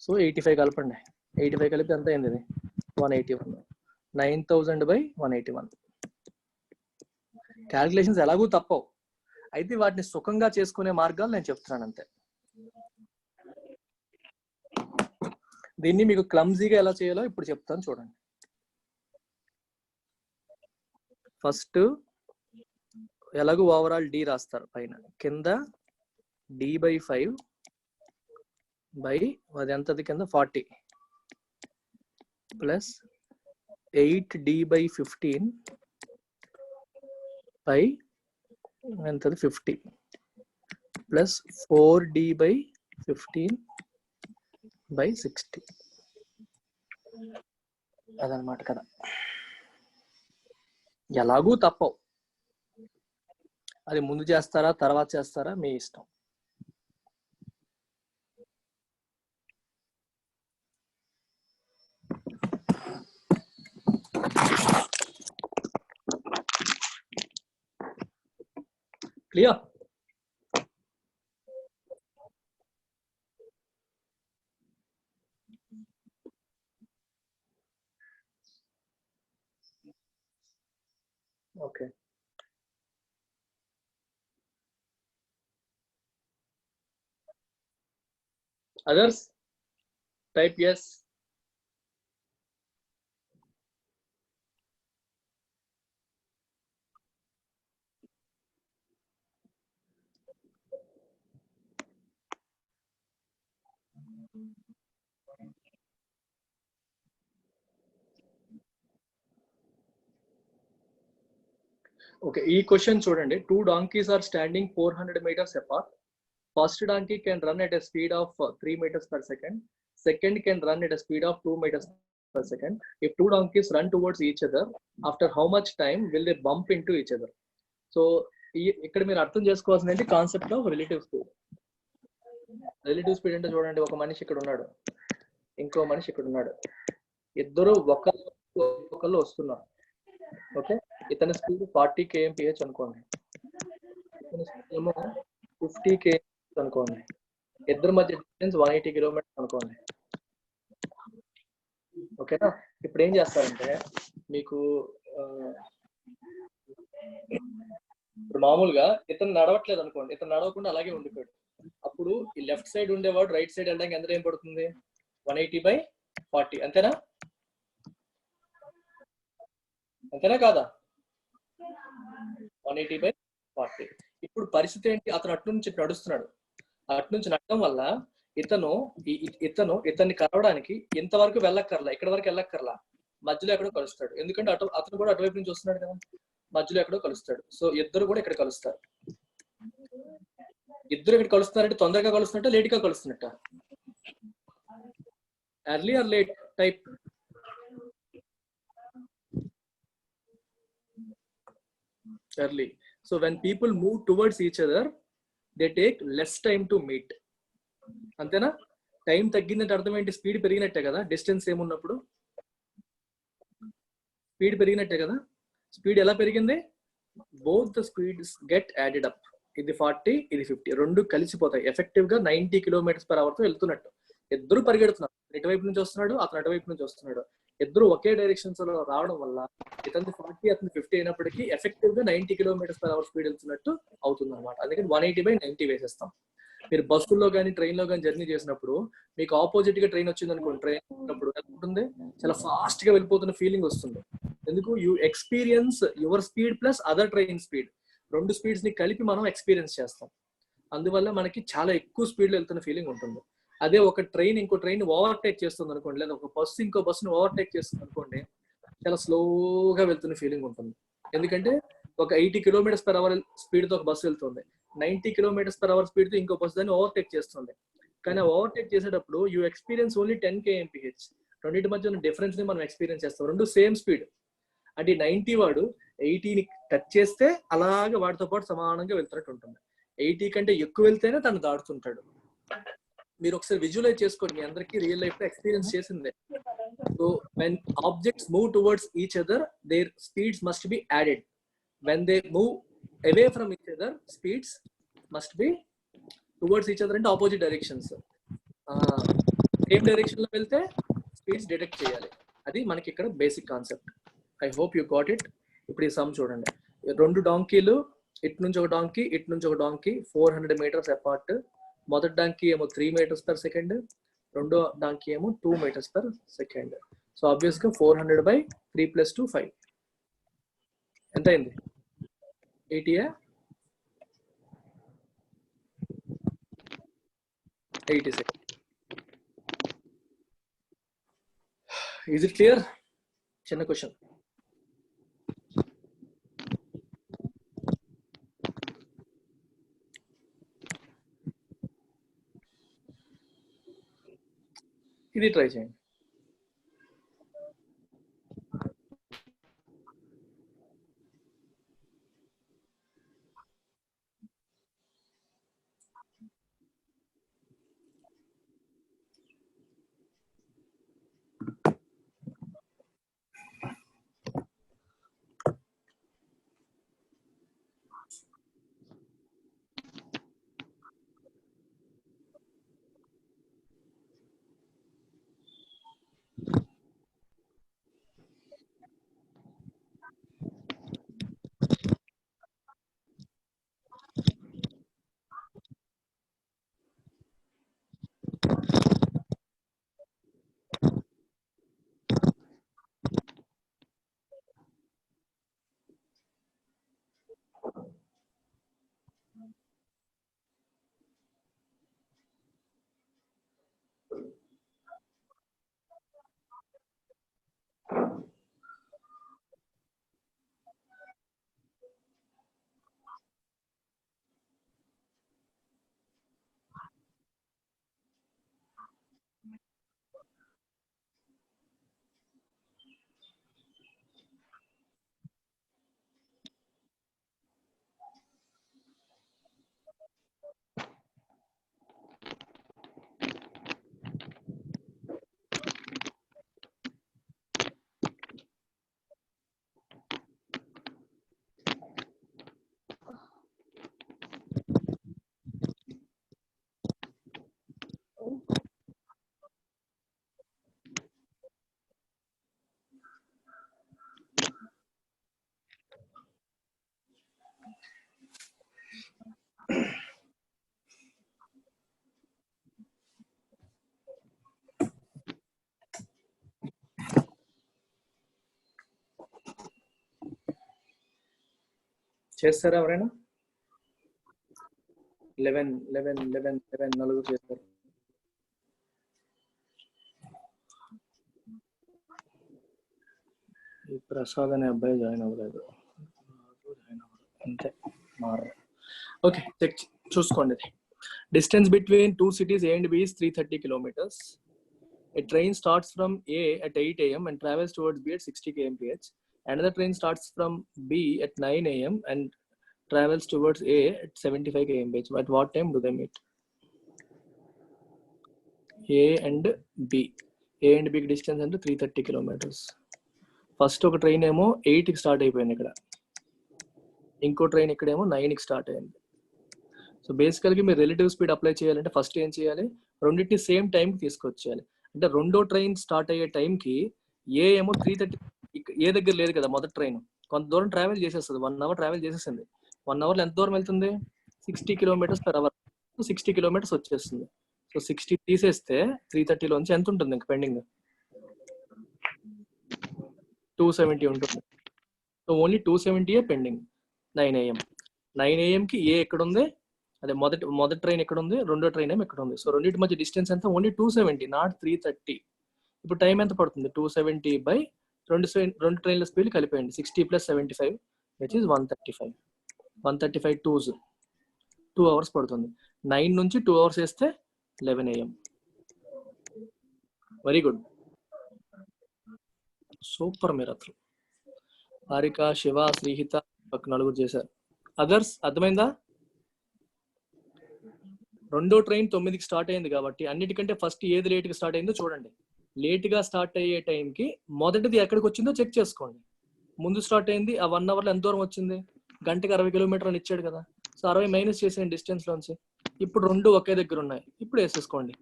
సో 85 కలపండి. 85 కలిపి ఎంత అయింది? ఇది 181. 9000 by 181. క్యాలిక్యులేషన్స్ ఎలాగూ తప్పవు, అయితే వాటిని సుఖంగా చేసుకునే మార్గాలు నేను చెప్తున్నాను అంతే. దీన్ని మీకు క్లమ్జీగా ఎలా చేయాలో ఇప్పుడు చెప్తాను చూడండి. ఫస్ట్ ఎలాగూ ఓవరాల్ డి రాస్తారు పైన, కింద d/5 బై అది ఎంతది కింద 40 ప్లస్ 8d/15 బై ఎంతది 50 ప్లస్ 4d/15 by 60. అదనమాట కదా. ఎలాగూ తప్పవు, అది ముందు చేస్తారా తర్వాత చేస్తారా మీ ఇష్టం. Clear? Okay. Others? Type yes. Okay, ఈ క్వశ్చన్ చూడండి. 2 donkeys are standing 400 meters apart. First donkey can run at a speed of 3 meters per second. Second can run at a speed of 2 meters per second. If 2 donkeys run towards each other, after how much time will they bump into each other? So ఇక్కడ మీరు అర్థం చేసుకోవాల్సింది ఏంటి? Concept of relative speed. Relative speed అంటే చూడండి, ఒక మనిషి ఇక్కడ ఉన్నాడు, ఇంకో మనిషి ఇక్కడ ఉన్నాడు, ఇద్దరు ఒకళ్ళు వస్తున్నారు. ఓకే, ఇతని స్పీడ్ 40 kmph అనుకోండి, ఇతని స్పీడ్ ఏమో 50 kmph అనుకోండి. ఇద్దరి మధ్య డిస్టెన్స్ 180 కిలోమీటర్స్ అనుకోండి. ఓకేనా? ఇప్పుడు ఏం చేస్తారంటే మీకు ఇప్పుడు మామూలుగా ఇతను నడవట్లేదు అనుకోండి, ఇతను నడవకుండా అలాగే ఉండిపోయాడు. అప్పుడు ఈ లెఫ్ట్ సైడ్ ఉండేవాడు రైట్ సైడ్ వెళ్ళడానికి ఎంత ఏం పడుతుంది? 180/40. అంతేనా? అంతేనా కాదా? 180/40. ఇప్పుడు పరిస్థితి ఏంటి? అతను అటు నుంచి నడుస్తున్నాడు, అటు నుంచి నడడం వల్ల ఇతన్ని కలవడానికి ఇంతవరకు వెళ్ళక్కర్లా, ఇక్కడ వరకు వెళ్ళక్కర్లా, మధ్యలో ఎక్కడో కలుస్తాడు. ఎందుకంటే అతను కూడా అటువైపు నుంచి వస్తున్నాడు కదా, మధ్యలో ఎక్కడో కలుస్తాడు. సో ఇద్దరు కూడా ఇక్కడ కలుస్తారు. ఇద్దరు ఇక్కడ కలుస్తున్నారంటే తొందరగా కలుస్తున్నట్ట, లేట్ గా కలుస్తున్నట్ట? Early or late type? Early. So when people move towards each other, they take less time to meet. అంతేనా? టైం తగ్గిందంటే అర్థం ఏంటి? స్పీడ్ పెరిగినట్టే కదా డిస్టెన్స్ ఏమున్నప్పుడు. స్పీడ్ పెరిగినట్టే కదా. స్పీడ్ ఎలా పెరిగింది? Both the speeds get added up. ఇది 40, ఇది 50, రెండు కలిసిపోతాయి. ఎఫెక్టివ్ గా 90 km/h తో వెళ్తున్నట్టు. ఇద్దరు పరిగెడుతున్నారు, ఇటువైపు నుంచి వస్తున్నాడు, అతను అటువైపు నుంచి వస్తున్నాడు. ఇద్దరు ఒకే డైరెక్షన్స్ లో రావడం వల్ల ఇతను 40, అతను 50 అయినప్పటికీ ఎఫెక్టివ్ గా 90 km/h స్పీడ్ వెళ్తున్నట్టు అవుతుంది అనమాట. అందుకని 180/90 వేసేస్తాం. మీరు బస్సుల్లో కానీ ట్రైన్ లో కానీ జర్నీ చేసినప్పుడు మీకు ఆపోజిట్ గా ట్రైన్ వచ్చింది అనుకోండి, ట్రైన్ ఎలా ఉంటుంది, చాలా ఫాస్ట్ గా వెళ్ళిపోతున్న ఫీలింగ్ వస్తుంది. ఎందుకు? You experience your speed plus other train speed, రెండు స్పీడ్స్ ని కలిపి మనం ఎక్స్పీరియన్స్ చేస్తాం. అందువల్ల మనకి చాలా ఎక్కువ స్పీడ్ లో వెళ్తున్న ఫీలింగ్ ఉంటుంది. అదే ఒక ట్రైన్ ఇంకో ట్రైన్ ఓవర్టేక్ చేస్తుంది అనుకోండి, లేదా ఒక బస్సు ఇంకో బస్సుని ఓవర్టేక్ చేస్తుంది అనుకోండి, చాలా స్లోగా వెళ్తున్న ఫీలింగ్ ఉంటుంది. ఎందుకంటే ఒక 80 km/h స్పీడ్ తో ఒక బస్సు వెళ్తుంది, 90 km/h స్పీడ్ తో ఇంకో బస్సు దాన్ని ఓవర్టేక్ చేస్తుంది. కానీ ఓవర్టేక్ చేసేటప్పుడు యూ ఎక్స్పీరియన్స్ ఓన్లీ 10 kmph. రెండింటి మధ్య ఉన్న డిఫరెన్స్ ని మనం ఎక్స్పీరియన్స్ చేస్తాం. రెండు సేమ్ స్పీడ్. అంటే 90 వాడు 80ని టచ్ చేస్తే అలాగే వాడితో పాటు సమానంగా వెళ్తున్నట్టు ఉంటుంది. 80 కంటే ఎక్కువ వెళ్తేనే తను దాటుతుంటాడు. మీరు ఒకసారి విజువలైజ్ చేసుకోండి, మీ అందరికీ రియల్ లైఫ్ లో ఎక్స్పీరియన్స్ చేసిందే. So when objects move towards each other, their speeds must be added. When they move away from each other, speeds must be towards each other, అంటే ఆపోజిట్ డైరెక్షన్స్. సేమ్ డైరెక్షన్ లో వెళ్తే speeds detect చేయాలి. అది మనకి ఇక్కడ basic concept. I hope you got it. ఇప్పుడు ఈ some చూడండి. రెండు డాంకీలు, ఇటు నుంచి ఒక డాంకీ, ఇటు నుంచి ఒక డాంకీ, 400 meters అపార్ట్. మొదటి డాంకీ ఏమో 3 meters/second, రెండో డాంకీ ఏమో 2 meters/second. సో ఆబ్వియస్ గా 400/3 + 2 5 ఎంత అయింది? 80. 80 seconds. Is it clear? చిన్న క్వశ్చన్. ఇది ట్రై చేయండి. చేస్తారా ఎవరైనా? 11 నలుగురు చేస్తారు. ఈ ప్రసాద్ అనే అబ్బాయి జాయిన్ అవ్వలేదు, అంతే మారు. ఓకే, చెక్ చూసుకోండి. Distance between two cities A and B is 330 kilometers. A train starts from A at 8 a.m. and travels towards B at 60 kmph. Another train starts from B at 9 a.m. and travels towards A at 75 kmph. At what time do they meet? A and B. A and B distance under 330 kilometers. First ఒక train ఏమో 8కి start అయిపోయింది ఇక్కడ, ఇంకో train ఇక్కడేమో 9కి start అయింది. So బేసికల్గా మీరు రిలేటివ్ స్పీడ్ అప్లై చేయాలంటే ఫస్ట్ ఏం చేయాలి, రెండింటి సేమ్ టైంకి తీసుకొచ్చేయాలి. అంటే రెండో ట్రైన్ స్టార్ట్ అయ్యే టైంకి ఏ ఏమో 3:30 ఏ దగ్గర లేదు కదా మొదటి ట్రైన్, కొంత దూరం ట్రావెల్ చేసేస్తుంది, 1 అవర్ ట్రావెల్ చేసేసింది. 1 అవర్లో ఎంత దూరం వెళ్తుంది, 60 km/h, 60 kilometers వచ్చేస్తుంది. సో 60 తీసేస్తే 330లోంచి ఎంత ఉంటుంది ఇంక పెండింగ్, 270 ఉంటుంది. So only 270 pending. 9 AM 9 AM ఏ ఎక్కడ ఉంది, అదే మొదటి ట్రైన్ ఎక్కడ ఉంది, రెండో ట్రైన్ ఏమో ఎక్కడ ఉంది. సో రెండింటి మధ్య డిస్టెన్స్ ఎంత, ఓన్లీ 270, నాట్ 330. ఇప్పుడు టైం ఎంత పడుతుంది, 270 బై రెండు ట్రైన్ల స్పీడ్ కలిపేయండి, 60 + 75 విచ్ ఇస్ 135. 135 2 అవర్స్ పడుతుంది. 9 నుంచి 2 అవర్స్ వేస్తే 11 AM. Very good, super. మీరు అసలు హారిక, శివ, శ్రీహిత ఒక 4 చేశారు. అదర్స్ అర్థమైందా? రెండో ట్రైన్ 9కి స్టార్ట్ అయింది కాబట్టి అన్నిటికంటే ఫస్ట్ ఏది లేట్గా స్టార్ట్ అయిందో చూడండి. లేట్గా స్టార్ట్ అయ్యే టైంకి మొదటిది ఎక్కడికి వచ్చిందో చెక్ చేసుకోండి. ముందు స్టార్ట్ అయింది ఆ 1 అవర్లో ఎంత దూరం వచ్చింది, గంటకి 60 km అని ఇచ్చాడు కదా. సో 60 మైనస్ చేసిన డిస్టెన్స్ లోంచి ఇప్పుడు రెండు ఒకే దగ్గర ఉన్నాయి, ఇప్పుడు వేసేసుకోండి.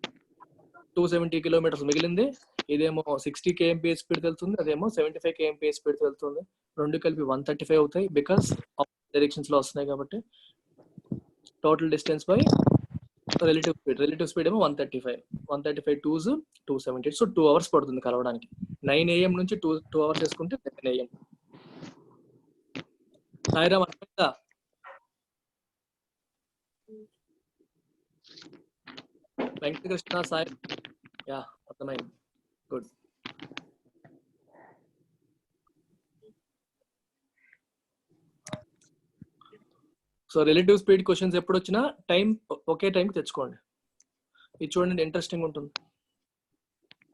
270 km మిగిలింది. ఇదేమో 60 kmph స్పీడ్ వెళ్తుంది, అదేమో 75 kmph స్పీడ్ వెళ్తుంది. రెండు కలిపి 135 అవుతాయి, బికాస్ డైరెక్షన్స్ లో వస్తున్నాయి కాబట్టి. Total distance by relative speed ఏమో 135. 135 2s 270. సో 2 అవర్స్ పడుతుంది కలవడానికి. 9 AM నుంచి 2 అవర్స్ వేసుకుంటే 10 AM. సాయిరామ్ అర్థమైందా? వెంకటకృష్ణ సాయి, యా అర్థమైంది, good. So relative speed questions ఎప్పుడు వచ్చినా టైం ఒకే టైంకి తెచ్చుకోండి. ఇది చూడండి, ఇంట్రెస్టింగ్ ఉంటుంది.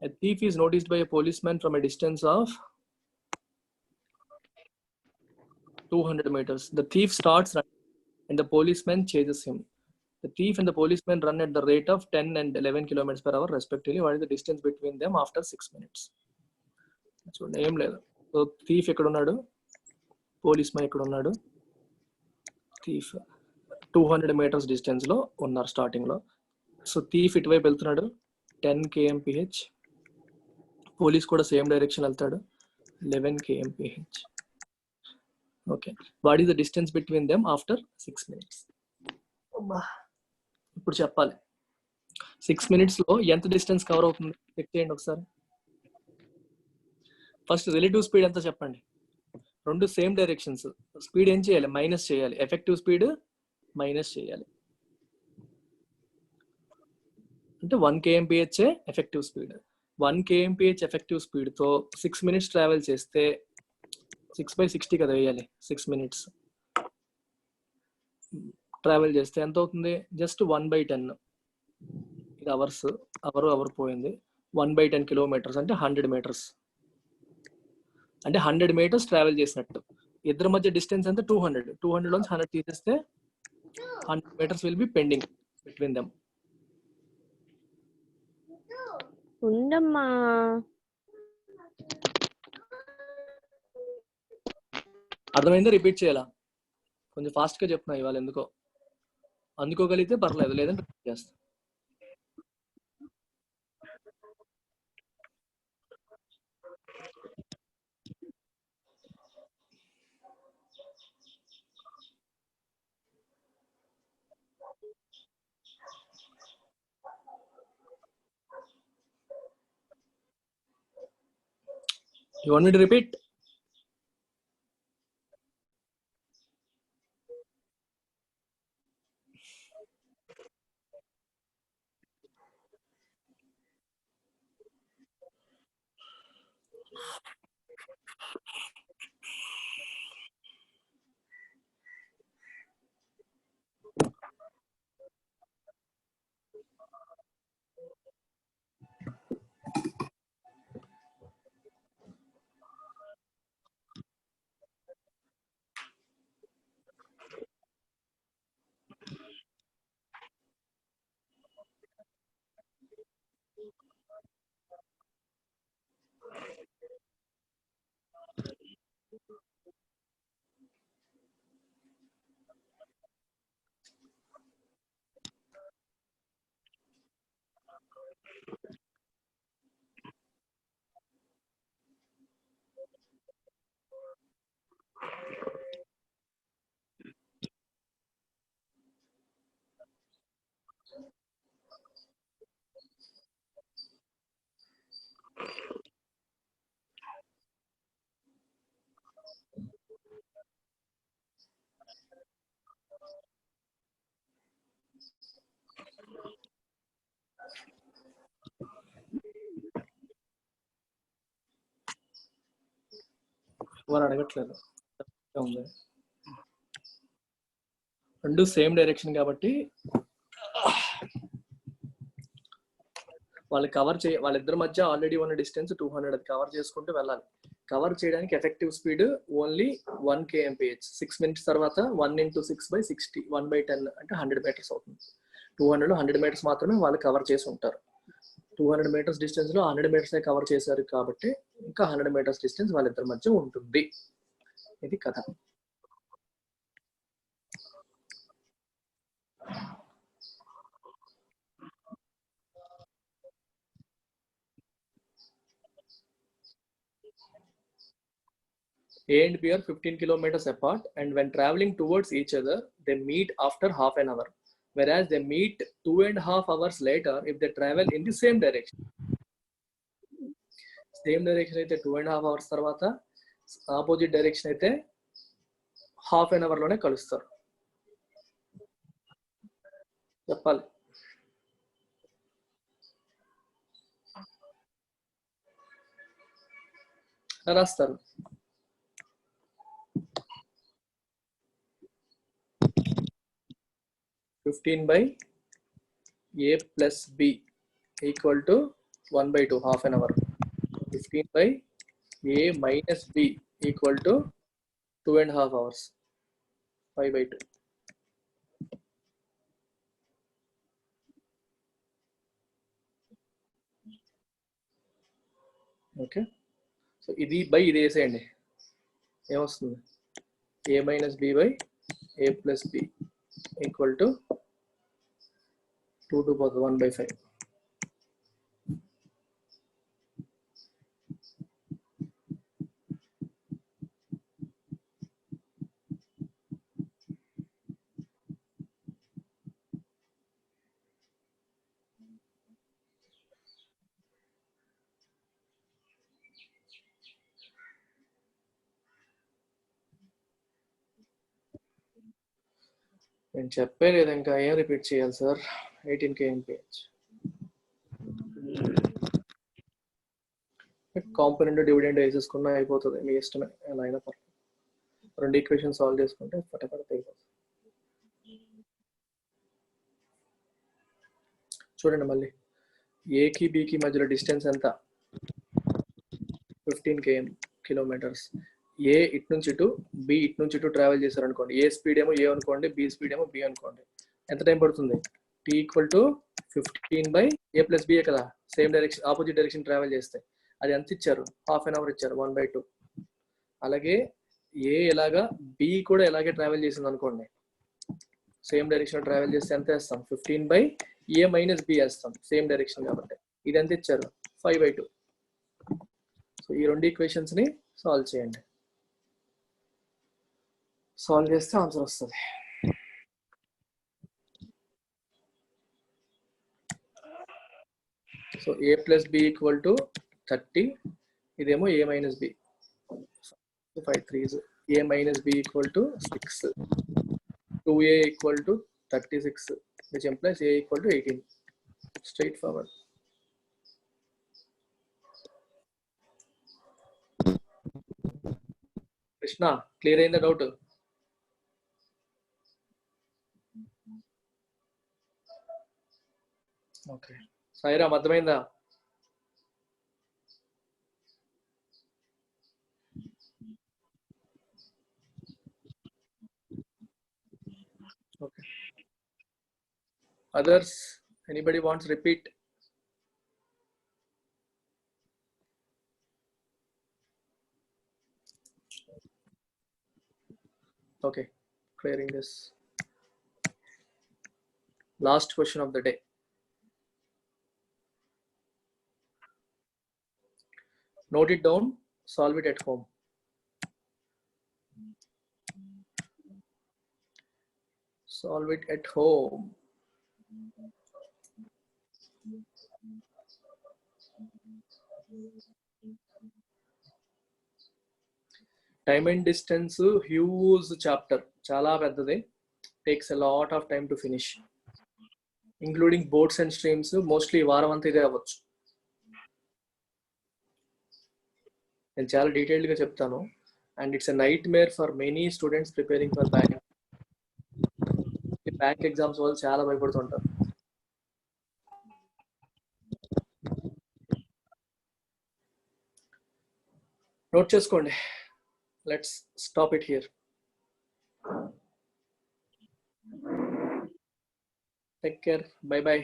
A thief is noticed by a policeman from a distance of 200 meters. The thief starts running and the policeman chases him. The thief and the policeman run at the rate of 10 and 11 km/h respectively. What is the distance between them after 6 minutes? చూడండి, ఏం లేదు. So thief ఎక్కడ ఉన్నాడు, police man ఎక్కడ ఉన్నాడు. Thief 200 meters distance లో ఉన్నారు starting లో. సో థీఫ్ ఇటువైపు వెళ్తున్నాడు 10 kmph, పోలీస్ కూడా సేమ్ డైరెక్షన్ వెళ్తాడు 11 kmph. Okay, what is the distance between them after 6 minutes? ఇప్పుడు చెప్పాలి, 6 minutes లో ఎంత డిస్టెన్స్ కవర్ అవుతుంది చెక్ చేయండి ఒకసారి. ఫస్ట్ రిలేటివ్ స్పీడ్ ఎంత చెప్పండి. రెండు సేమ్ డైరెక్షన్స్, స్పీడ్ ఏం చేయాలి, మైనస్ చేయాలి. ఎఫెక్టివ్ స్పీడ్ మైనస్ చేయాలి అంటే 1 kmph effective speed. 1 kmph effective speed తో 6 minutes ట్రావెల్ చేస్తే 6/60 కదా వేయాలి. 6 minutes ట్రావెల్ చేస్తే ఎంత అవుతుంది, జస్ట్ 1/10. ఇది అవర్స్, అవర్ పోయింది. 1/10 kilometers అంటే 100 meters. అంటే 100 meters ట్రావెల్ చేసినట్టు. ఇద్దరి మధ్య డిస్టెన్స్ ఎంత, 200. 200 లోంచి 100 తీసేస్తే 100 meters will be pending between them. ఉందమ్మా, అర్థమైందా? రిపీట్ చేయాలా? కొంచెం ఫాస్ట్ గా చెప్తున్నా ఇవాళ, ఎందుకో అందుకోగలిగితే పర్లేదు, లేదంటే రిపీట్ చేస్తా. You want me to repeat? వారు అడగట్లేదు ఉంది రెండు సేమ్ డైరెక్షన్ కాబట్టి వాళ్ళు కవర్ వాళ్ళిద్దరి మధ్య ఆల్రెడీ ఉన్న డిస్టెన్స్ 200 అది కవర్ చేసుకుంటూ వెళ్ళాలి. కవర్ చేయడానికి effective speed only 1 kmph. 6 minutes తర్వాత 1 × 6/60 1/10 అంటే 100 మీటర్స్ అవుతుంది. 200 100 మీటర్స్ మాత్రమే వాళ్ళు కవర్ చేసి ఉంటారు. 200 మీటర్స్ డిస్టెన్స్ లో 100 మీటర్స్ కవర్ చేశారు కాబట్టి ఇంకా 100 మీటర్స్ డిస్టెన్స్ వాళ్ళిద్దరి మధ్య ఉంటుంది. ఇది కథ. A and B are 15 kilometers apart, and when traveling towards each other, they meet after half an hour. Whereas they meet 2.5 hours later if they travel in the same direction. Same direction అయితే 2.5 hours తర్వాత opposite direction అయితే half an hour లోనే కలుస్తారు. చెప్పాలి. రాస్తారు. 15/A plus B equal to 1/2 half an hour. 15/A minus B equal to 2.5 hours. 5/2. Okay, so ఇది by ఇది వేసేయండి. ఏమొస్తుంది? A minus B by A plus B equal to 2 to the power 1/5. నేను చెప్పలేదు, ఇంకా ఏం రిపీట్ చేయాలి సార్? 18 kmph. కాంపోనెంట్ డివిడెండ్ వేసేసుకున్నా అయిపోతుంది, మీ ఇష్టమే, ఎలా అయినా పర్లేదు. 2 ఈక్వేషన్ సాల్వ్ చేసుకుంటే ఫటాఫట్ అయిపోతుంది. చూడండి మళ్ళీ, ఏకి బికి మధ్యలో డిస్టెన్స్ ఎంత? 15 kilometers. ఏ ఇటు నుంచి ఇటు, బి ఇటు నుంచి ఇటు ట్రావెల్ చేశారు అనుకోండి. ఏ స్పీడ్ ఏమో ఏ అనుకోండి, బి స్పీడ్ ఏమో బి అనుకోండి. ఎంత టైం పడుతుంది? T equal to 15/A plus B కదా, same direction opposite direction travel చేస్తే. అది ఎంత ఇచ్చారు? హాఫ్ అన్ అవర్ ఇచ్చారు, 1/2. అలాగే ఏ ఎలాగా బి కూడా ఎలాగే ట్రావెల్ చేసింది అనుకోండి, సేమ్ డైరెక్షన్ ట్రావెల్ చేస్తే ఎంత వేస్తాం? 15/A minus B వేస్తాం, సేమ్ డైరెక్షన్ కాబట్టి. ఇది ఎంత ఇచ్చారు? 5/2. సో ఈ 2 ఈక్వేషన్స్ ని సాల్వ్ చేయండి. సాల్వ్ చేస్తే ఆన్సర్ వస్తుంది. So A plus B equal to 30. ఇదేమో A minus B. 5 3s. A minus B equal to 6. 2A equal to 36, which implies A equal to 18. Straightforward. Krishna, clear in the doubt? Okay. Saira, అర్థమైందా? Okay. Others, anybody wants repeat? Okay, clearing this. Last question of the day. Note it down, solve it at home. Solve it at home. Time and distance huge chapter, చాలా పెద్దది. Takes a lot of time to finish, including boards and streams. Mostly వారం అంతా ఇదే అవ్వచ్చు. నేను చాలా డీటెయిల్డ్గా చెప్తాను. And it's a nightmare for many students preparing for bank. Bank exams వాళ్ళు చాలా భయపడుతుంటారు. నోట్ చేసుకోండి. Let's stop it here. Take care. Bye by.